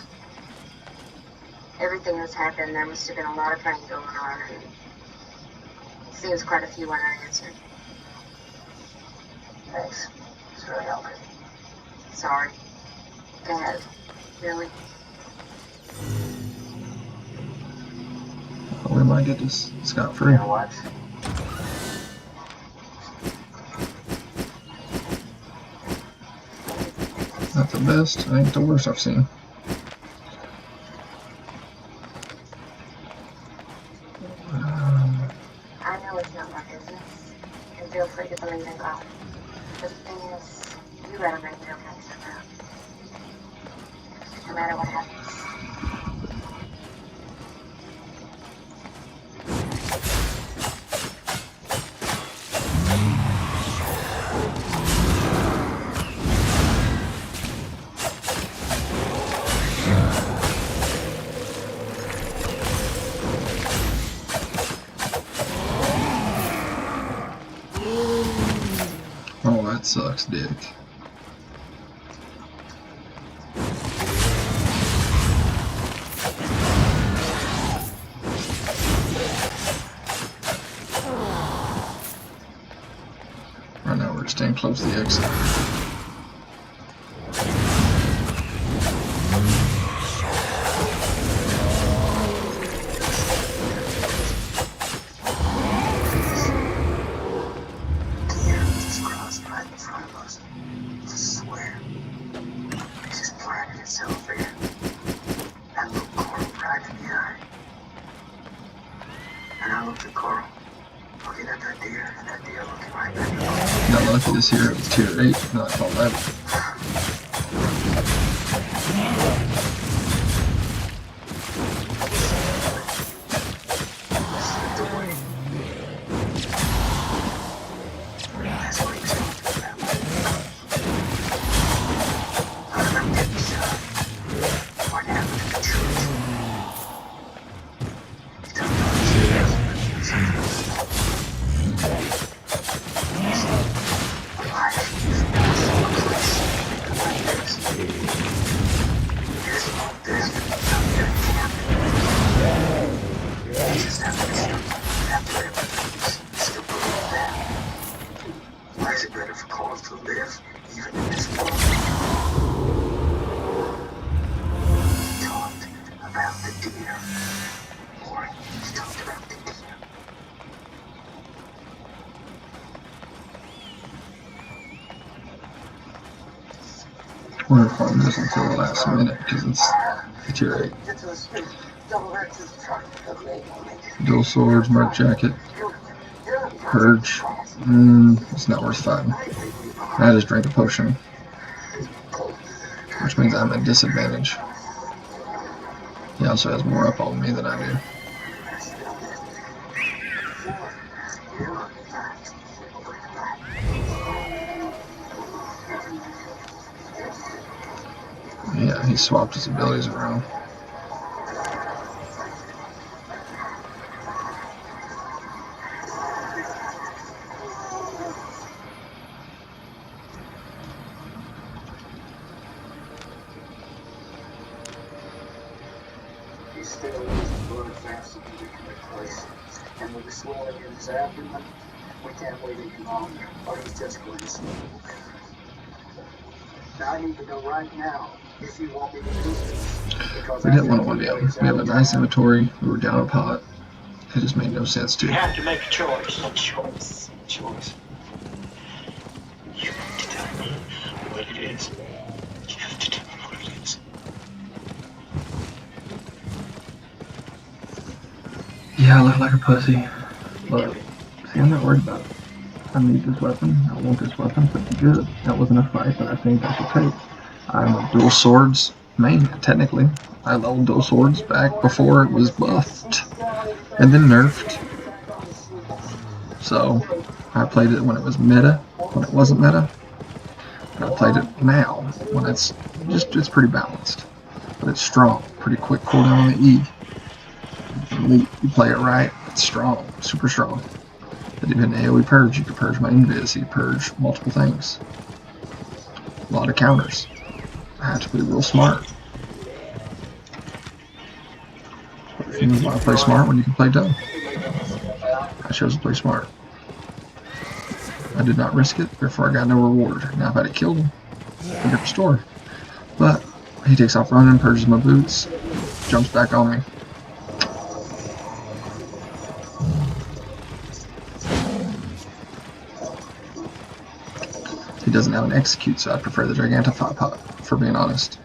Everything that's happened, there must have been a lot of praying going on, and it seems quite a few unanswered. Thanks. It's really helping. Sorry. Dad, really? We might get this scot-free. You know what? Not the best, ain't the worst I've seen. I know it's not my business, and feel free to believe in God. But the thing is, you gotta make it okay. matter what happens. Oh, that sucks, dick. Right now we're staying close to the exit. Just crossed right in front of us. I swear. It just planted itself there. That little coral right in the eye. And I looked at Coral, looking at that deer, and that deer looking right back at me. Got lucky this here, it was tier 8, not all that. That's what he's talking about. I remember getting shot. What happened at the church? He took Why is it better for Coral to live, even in this world? He talked about the deer. Or he talked about the deer. We're gonna farm this until the last minute because it's a tier 8. Get to the street. Double back to the truck. Okay. Dual swords, mark jacket, purge. It's not worth fighting. I just drank a potion, which means I'm at disadvantage. He also has more up on me than I do. Yeah, he swapped his abilities around. He's still losing blood faster than we can replace. And with the swelling in his abdomen, we can't wait any longer, or he's just going to smoke. Now I need to know right now if you want me to do this. Because We didn't want to 1v. We have a nice inventory. We were down a pot. It just made no sense You to. have to make a choice. choice. You have to tell me what it is. You have to tell me what it is. Yeah, I look like a pussy. But, see, I'm not worried about it. I need this weapon. I want this weapon to be good. That wasn't a fight that I think I should take. I'm a dual swords main, technically. I leveled dual swords back before it was buffed and then nerfed. So, I played it when it was meta, when it wasn't meta. And I played it now, when it's pretty balanced. But it's strong. Pretty quick cooldown on the E. Elite. You play it right, it's strong, super strong. But even AoE purge, you can purge my invis, you purge multiple things. A lot of counters. I have to be real smart. But if you want to play smart when you can play dumb. I chose to play smart. I did not risk it, therefore I got no reward. Now if I'd have killed him, I'd get restored. But he takes off running, purges my boots, jumps back on me. He doesn't have an execute, so I prefer the Gigantify pot, for being honest.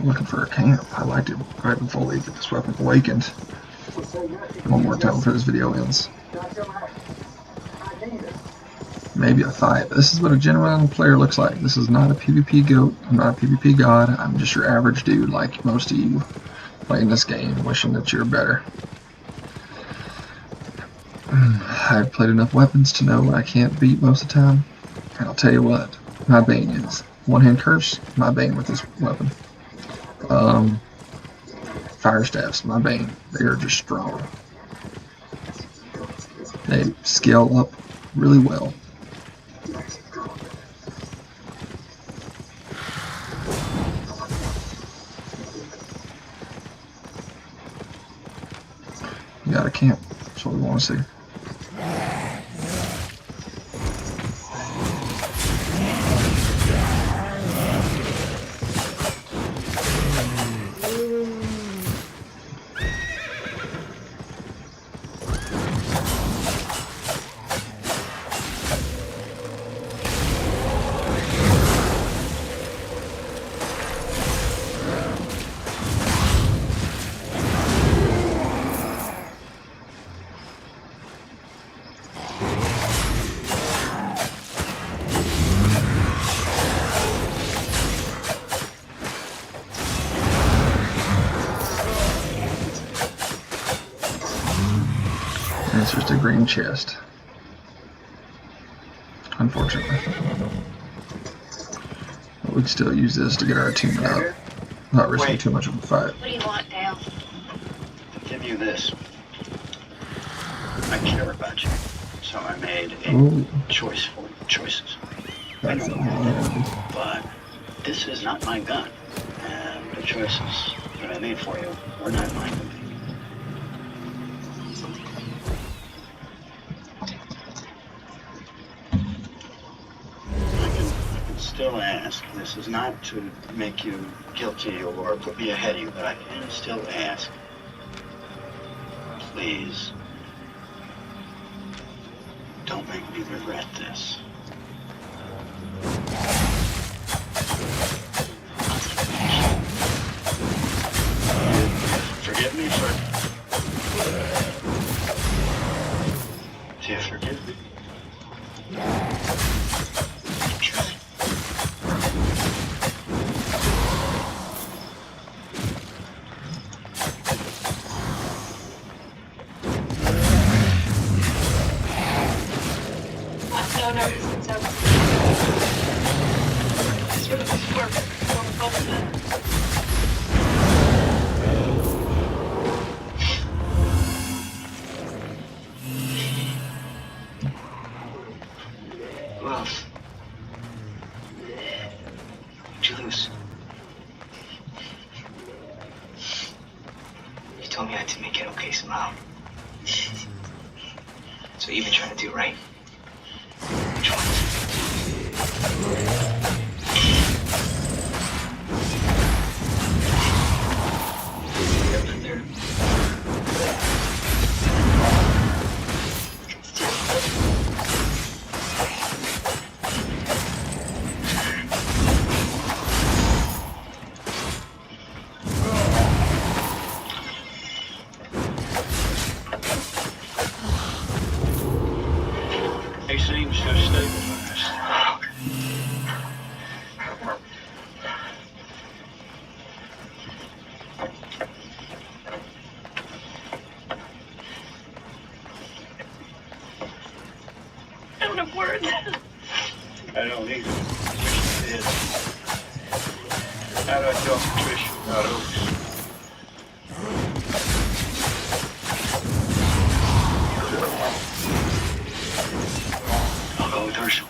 looking for a camp. I like to go ahead and fully get this weapon awakened one more time before this video ends. Maybe a fight. This is what a genuine player looks like. This is not a PvP goat. I'm not a PvP god. I'm just your average dude like most of you playing this game, wishing that you're better. I've played enough weapons to know what I can't beat most of the time. And I'll tell you what, my Bane is. One-hand curse, my Bane with this weapon. Fire staffs, my Bane. They are just strong. They scale up really well. You got a camp. That's what we want to see. And it's just a green chest. Unfortunately. But we'd still use this to get our attunement up. Not risking too much of a fight. What do you want, Dale? I'll give you this. I care about you, so I made a choices. I don't know, but this is not my gun, and the choices that I made for you were not mine. I can still ask. This is not to make you guilty or put me ahead of you, but I can still ask. Please, don't make me regret this. Forgive me for... Do you forgive me? Truly. I'm so nervous and so... This really was work for both of them. Love. Julius. You told me I had to make it okay somehow. So you've been trying to do right. Which one? Get in there. He seems so stabilized. I don't have words. I don't either. Wish I did. How do I talk to Trish about Oaks? I'll go with Herschel.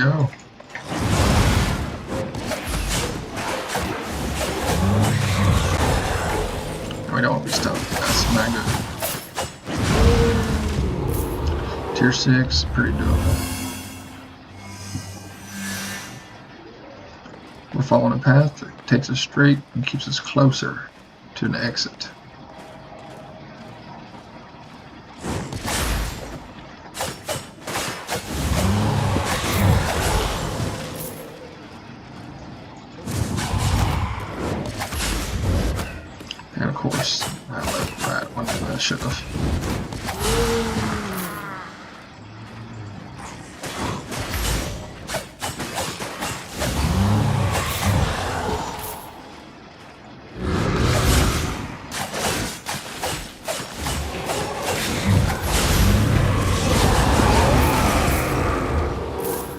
go. We don't want to be stuck. That's not good. Tier 6, pretty doable. We're following a path that takes us straight and keeps us closer to an exit. And of course, I left right when I should have.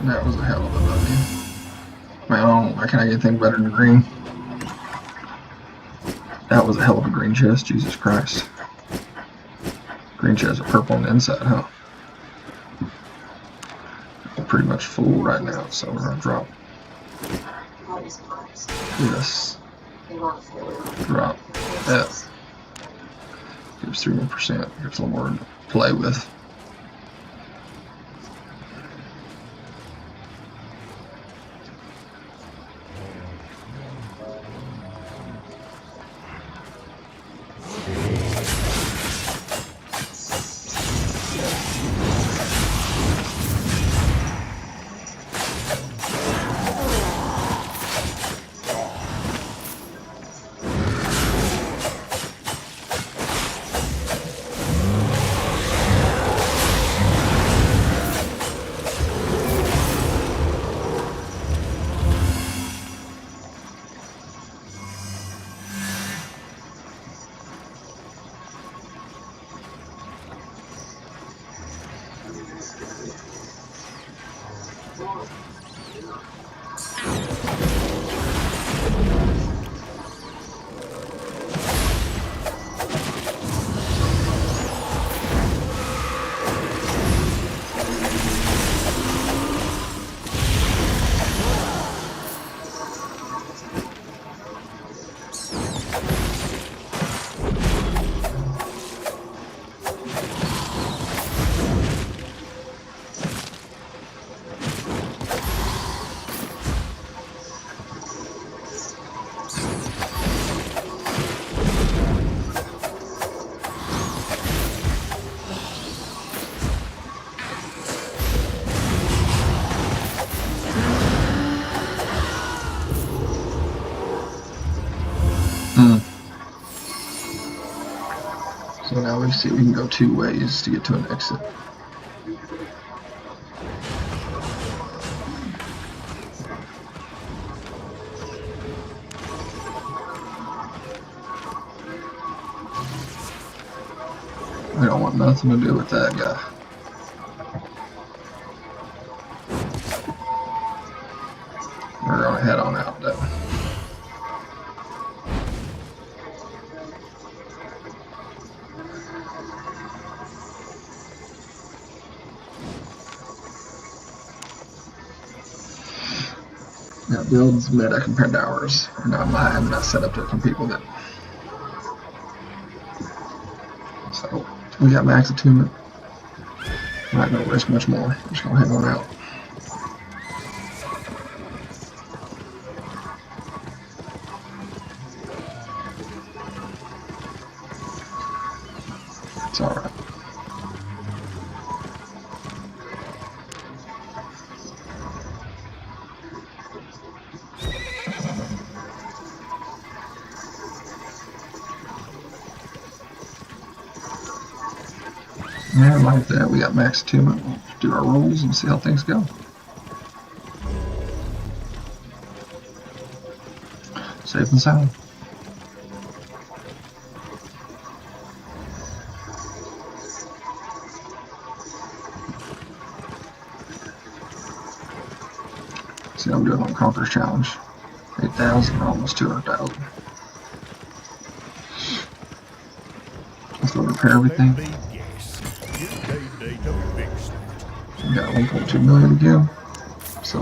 That was a hell of a W. Man, I can't get anything better than green. That was a hell of a green chest, Jesus Christ. Green chest is purple on the inside, huh? I'm pretty much full right now, so we're gonna drop this. Drop that. Gives 3 more percent. Gives a little more to play with. So now we see we can go 2 ways to get to an exit. We don't want nothing to do with that guy. We're gonna head on out though. That build's meta compared to ours. Not mine, not set up to some people that. So we got max attunement. I'm not gonna risk much more. I'm just gonna head on out. It's alright. Yeah, like that. We got max attunement. We'll do our rolls and see how things go. Safe and sound. See how I'm doing on Conqueror's Challenge. 8,000, almost 200,000. Let's go repair everything. We got 1.2 million again. So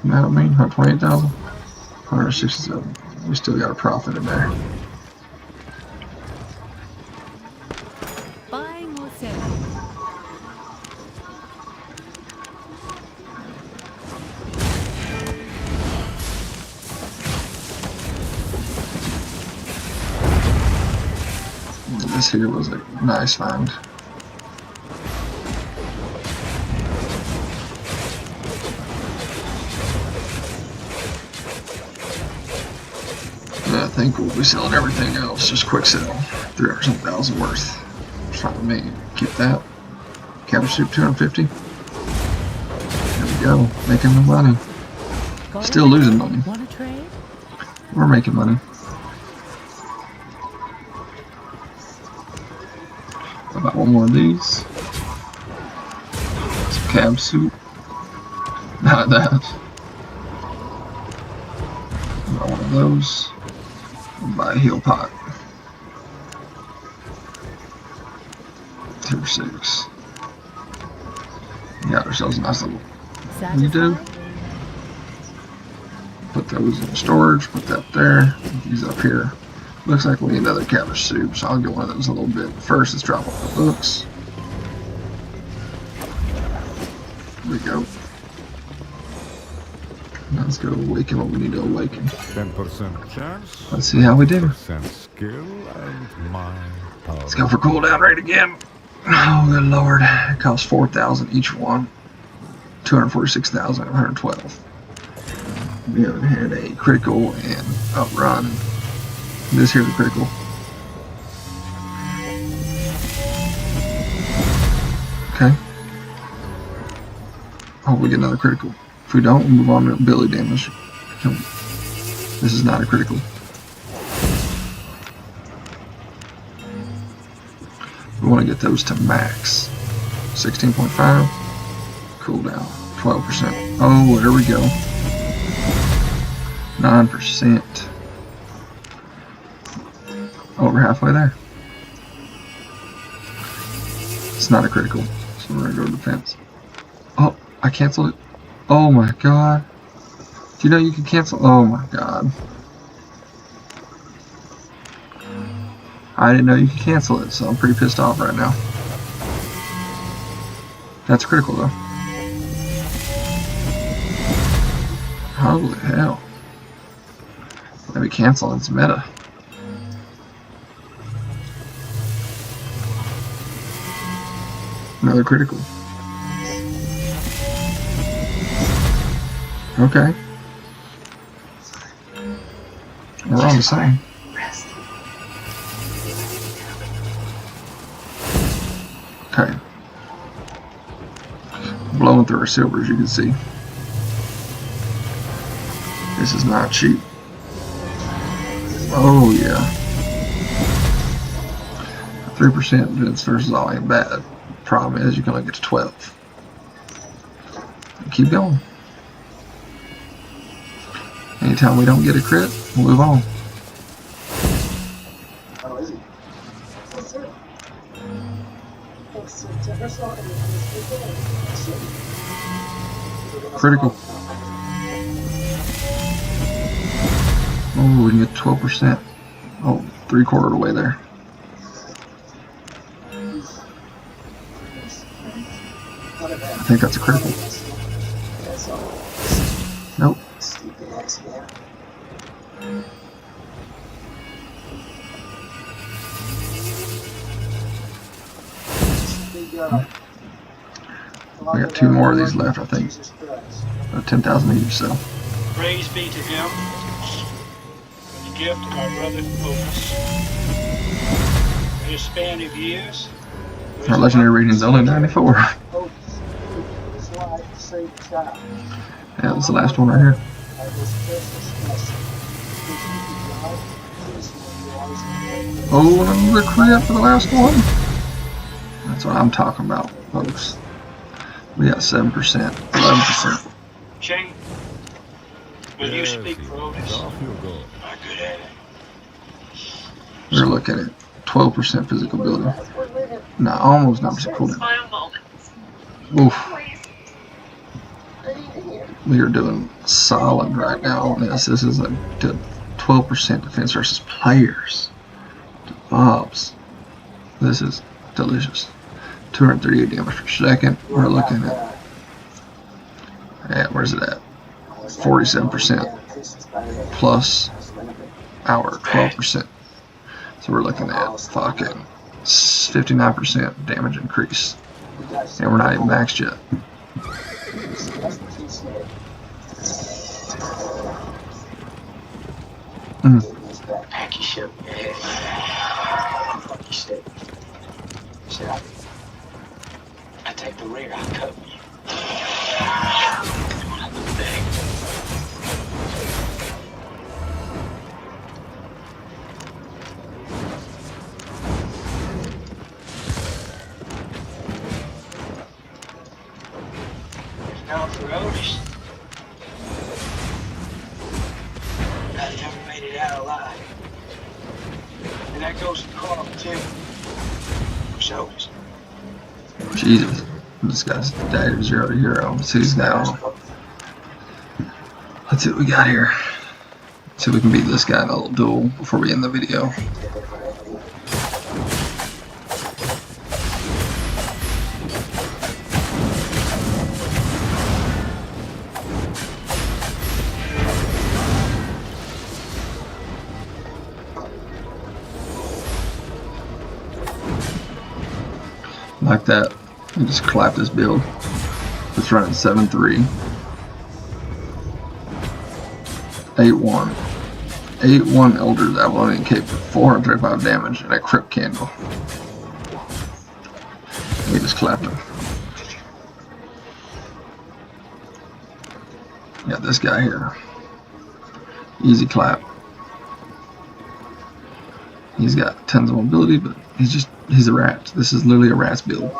that'll mean 128,000, 167. We still got a profit in there. Buying or selling? This here was a nice find. I think we'll be selling everything else, just quick sell. 300,000 worth. Fine with me. Keep that. Cabbage soup 250. There we go. Making the money. Still losing money. Want to trade? We're making money. About one more of these. Some cab soup. Not that. About one of those. We'll buy a heel pot. 2 or 6. We got ourselves a nice little redo. Put those in storage. Put that there. Put these up here. Looks like we need another cabbage soup, so I'll get one of those in a little bit. First, let's drop off the books. There we go. Let's go awaken what we need to awaken. 10% chance. Let's see how we do. Percent skill and my power. Let's go for cooldown rate again. Oh, good lord. It costs 4,000 each one. 246,112. We haven't had a critical and a run. This here's a critical. Okay. Hope we get another critical. If we don't, we'll move on to ability damage. This is not a critical. We want to get those to max. 16.5. Cooldown. 12%. Oh, there we go. 9%. Over halfway there. It's not a critical, so we're gonna go to defense. Oh, I canceled it. Oh my god. Do you know you can cancel? Oh my god. I didn't know you could cancel it, so I'm pretty pissed off right now. That's critical though. Holy hell. Maybe cancel, it's meta. Another critical. Okay. We're on the same. Okay. Blowing through our silver, as you can see. This is not cheap. Oh yeah. 3% defense versus all ain't bad. Problem is you can only get to 12. Keep going. Anytime we don't get a crit, we'll move on. Oh, is he? Yes, sir. Thanks to Jefferson and his people. Critical. Oh, we can get 12%. Oh, 3/4 of the way there. I think that's a critical. Nope. We got 2 more of these left, I think. 10,000 each, so. Praise be to him for the gift of our brother Opus. In a span of years, Our legendary rating is only 94. Yeah, that's the last one right here. Oh, another crit for the last one. That's what I'm talking about, folks. We got 7%, 11%. Shane, will you speak for Otis? Off you go. My good at it. We're looking at 12% physical ability. Nah, almost 9% cooldown. Oof. we are doing solid right now on this. This is a good 12% defense versus players. Bobs. This is delicious. 238 damage per second. We're looking at, where's it at? 47% plus our 12%. So we're looking at fucking 59% damage increase. And we're not even maxed yet. Pack your shit. Fuck your shit. Shit out. I take the rear, I cover you. Now for Otis. I never made it out alive. And that goes to Carl too. So Jesus. This guy's dagger 0 to hero. So he's now. Let's see what we got here. Let's see if we can beat this guy in a little duel before we end the video. Like that. You just clap this build. It's running 7-3. 8-1. 8-1 Elder's Avalonian Cape for 435 damage and a crypt candle. We just clapped him. Got this guy here. Easy clap. He's got tons of mobility, but he's a rat. This is literally a rat's build.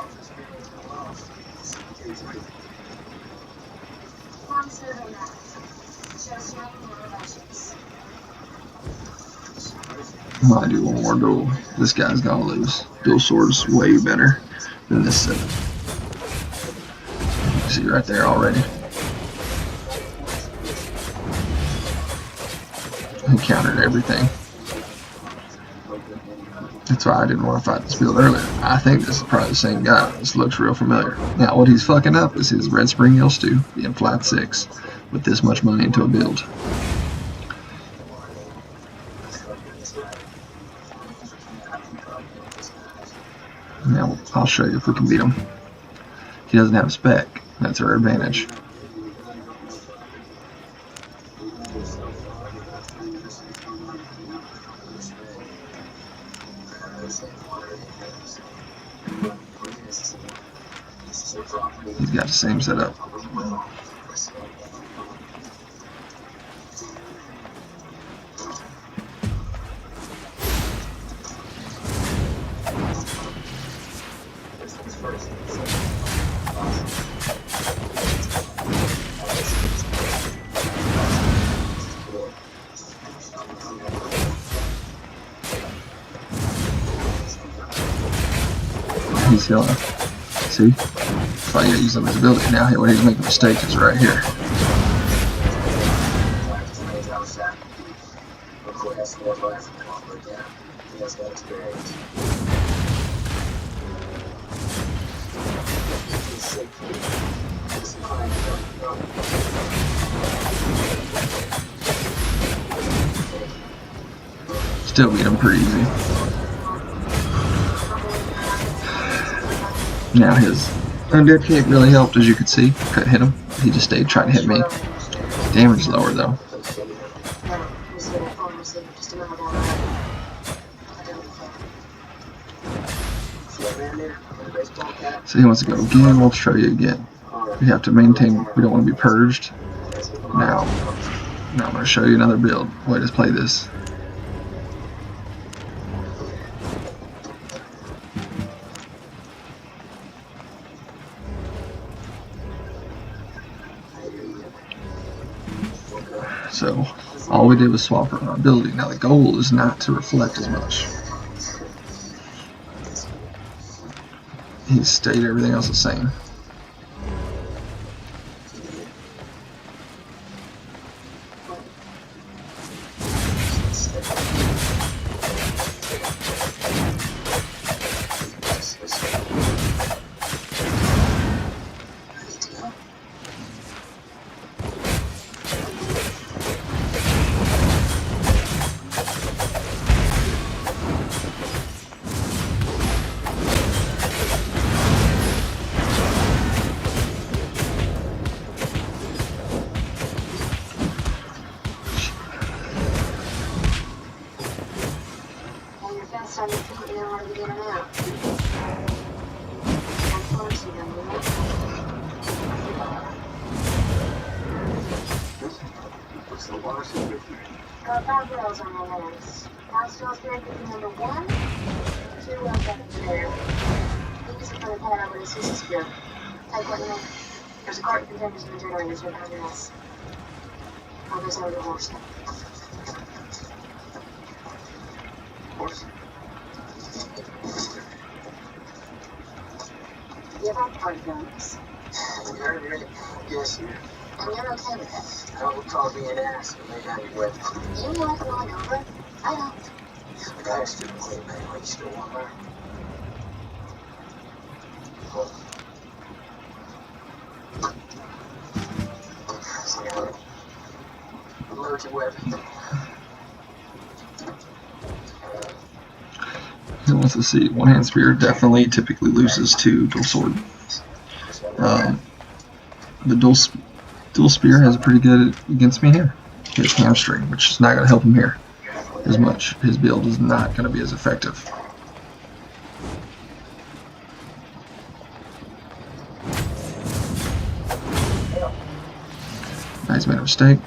I might do one more duel. This guy's gonna lose. Dual sword's way better than this set. You see right there already. He countered everything. That's why I didn't want to fight this build earlier. I think this is probably the same guy. This looks real familiar. Now, what he's fucking up is his Red Spring Hill Stew being flat 6 with this much money into a build. Now, I'll show you if we can beat him. He doesn't have a spec. That's our advantage. He's got the same setup. He's healing. See? If I use some visibility now, where he's making mistakes is right here. Still beat him pretty easy. Now his undead cape really helped, as you could see. Couldn't hit him. He just stayed trying to hit me. Damage is lower though. So he wants to go again. We'll show you again. We have to maintain. We don't want to be purged. Now I'm going to show you another build. Wait, let's play this. So all we did was swap our ability. Now the goal is not to reflect as much. He stayed everything else the same. fast on your feet, you know how to get in and out. How close you them, you know? What's the water secret? Got five rails on my legs. House very good number 1. 2 up in the air. These are for the pad over the CC spear. Take what you need. There's a cart of containers and generators right behind your ass. Oh, there's another horse. Horse? You have hard guns. Yes, you. And you're okay with it. That would call me an ass when they got you wet. You like rolling over? I don't. The guy is still clean, man. Are you still want her? Alert to weapon. He wants to see one-hand spear definitely typically loses to dual sword. The dual spear has a pretty good against me here. His hamstring, which is not going to help him here as much. His build is not going to be as effective. He's made a mistake.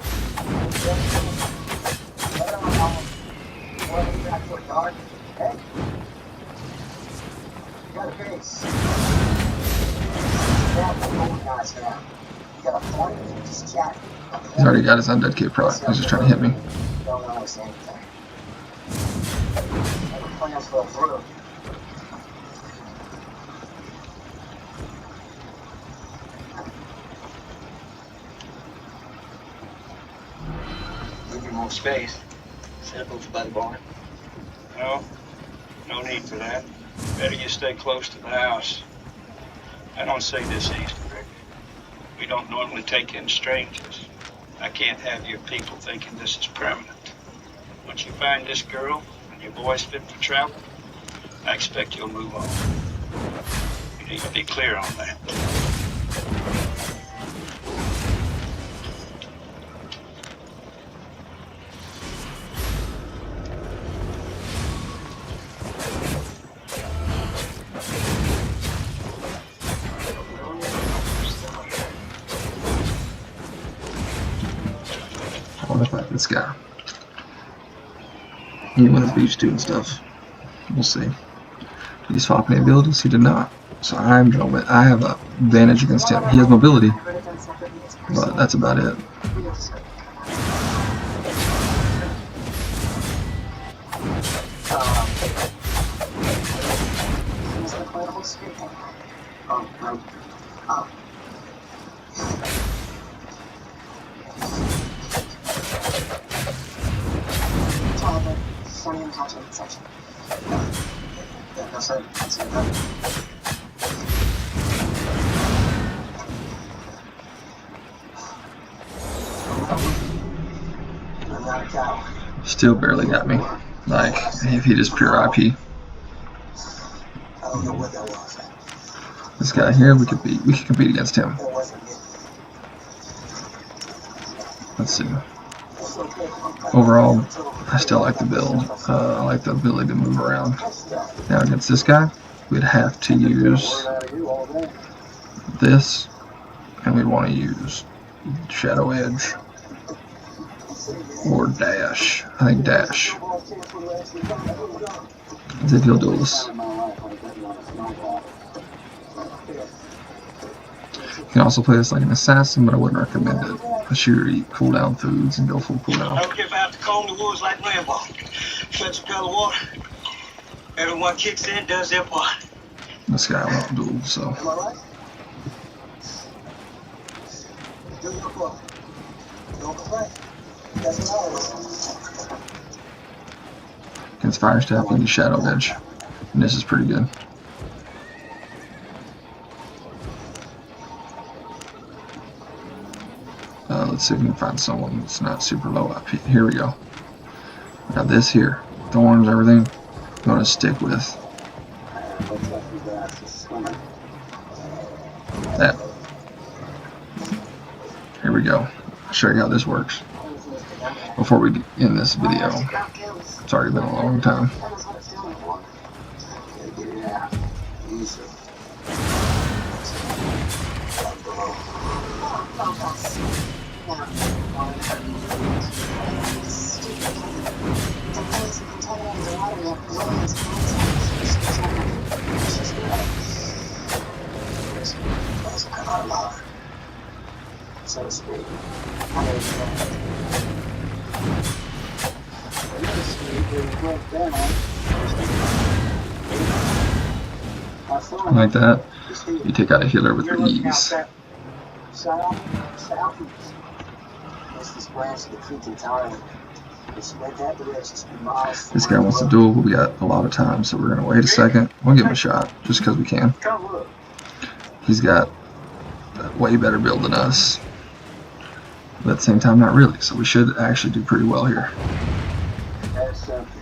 He's already got his undead kid proc. He's just trying to hit me. Give you more space. Samples by the barn. No need for that. Better you stay close to the house. I don't say this easily, Rick. We don't normally take in strangers. I can't have your people thinking this is permanent. Once you find this girl and your boy's fit for travel, I expect you'll move on. You need to be clear on that. I want to fight this guy. He went to beach too and stuff. We'll see. Did he swap any abilities? He did not. So I have an advantage against him. He has mobility, but that's about it. Still barely got me. Like, if he just pure IP. This guy here, we could compete against him. Let's see. Overall, I still like the build. I like the ability to move around. Now against this guy, we'd have to use this, and we'd want to use Shadow Edge or Dash. I think Dash. If he'll do this. You can also play this like an assassin, but I wouldn't recommend it. I should eat cooldown foods and go full cooldown. I don't care if I have to comb the woods like Lambo. Fetch a cup of water. Everyone kicks in, does their part. This guy won't duel, so. Against Fire Staff, you need Shadow Edge. And this is pretty good. Let's see if we can find someone that's not super low up. Here we go. Got this here. Thorns, everything. I'm going to stick with that. Here we go. I'll show you how this works. Before we end this video. It's already been a long time. easily. Focus. Now, stupid. The police have contaminated the water yet. Williams She's right. Listen, things will come out of love. So to speak. I know it's wrong. This week we went down. Like that. You take out a healer with You're your looking out ease. that southeast. That's this branch of the creek entirely. It's right that direction. Miles from This guy wants to duel, but we got a lot of time, so we're gonna wait a second. We'll give him a shot, just because we can. Come look. He's got a way better build than us, but at the same time, not really. So we should actually do pretty well here. That's something.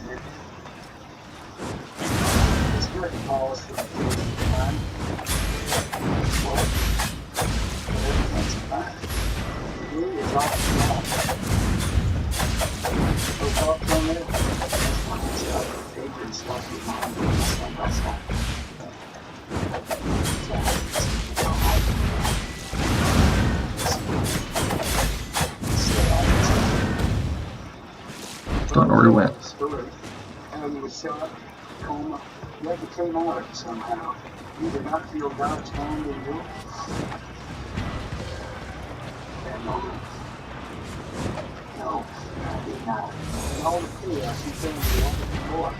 It's good to pause for the time. Everything's fine. He is off the wall. Go talk to him there. Adrian's lucky mom doing step by step. Don't know where he went. Story. How you were shot, coma, yet you came out somehow. You did not feel God's hand in you. That moment. No, I did not. In all the chaos you came to before.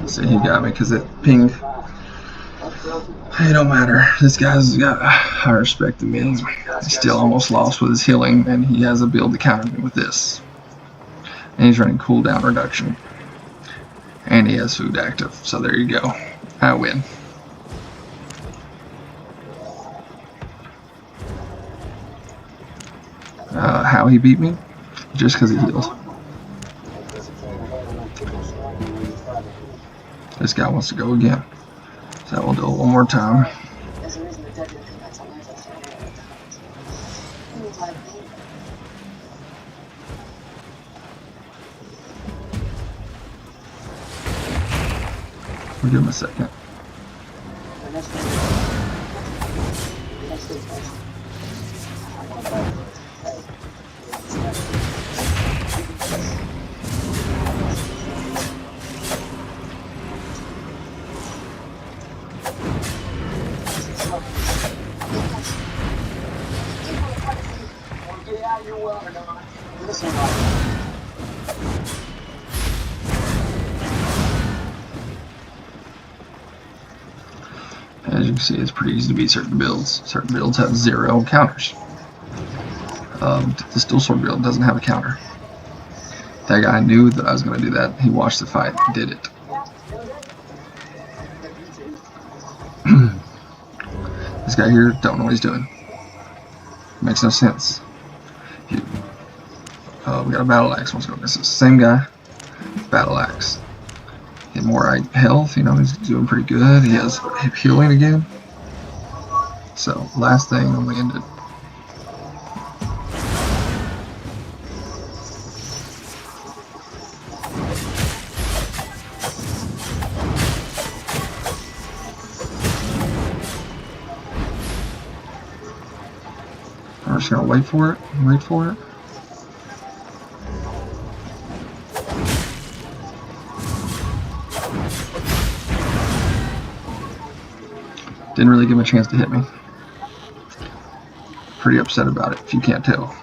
See, he got me because it pinged. It don't matter. This guy's got higher respect than me. He's still almost lost with his healing, and he has a build to counter me with this. And he's running cooldown reduction. And he has food active. So there you go. I win. How he beat me? Just because he healed. This guy wants to go again. So we'll do it one more time. There's a reason the dead didn't come back to life after all the times. He was like me. We'll give him a second. As you can see, it's pretty easy to beat certain builds. Certain builds have 0 counters. The Steel Sword build doesn't have a counter. That guy knew that I was going to do that. He watched the fight and did it. This guy here, don't know what he's doing. Makes no sense. We got a battle axe. Let's go. This is the same guy. Battle axe. Get more health. You know, he's doing pretty good. He has healing again. So last thing when we ended. We're just gonna wait for it. Wait for it. Didn't really give him a chance to hit me. Pretty upset about it, if you can't tell.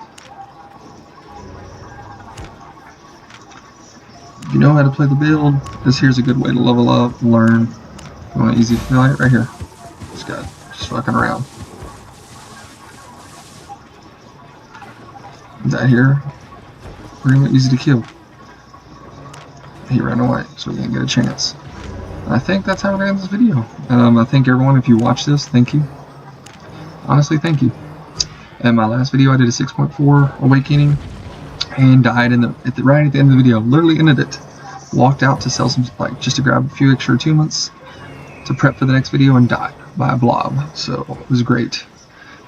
If you know how to play the build, this here's a good way to level up, learn. You want an easy fight? Right here. This guy just fucking around. That here, pretty easy to kill. He ran away, so we didn't get a chance. And I think that's how we're going to end this video. I thank everyone if you watched this. Thank you. Honestly, thank you. In my last video, I did a 6.4 awakening and died right at the end of the video. Literally ended it. Walked out to sell some, just to grab a few extra attunements to prep for the next video and died by a blob. So it was great.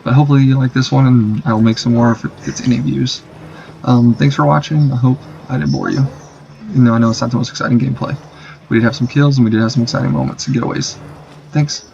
But hopefully you like this one, and I'll make some more if it gets any views. Thanks for watching. I hope I didn't bore you. Even though I know it's not the most exciting gameplay. We did have some kills, and we did have some exciting moments and getaways. Thanks.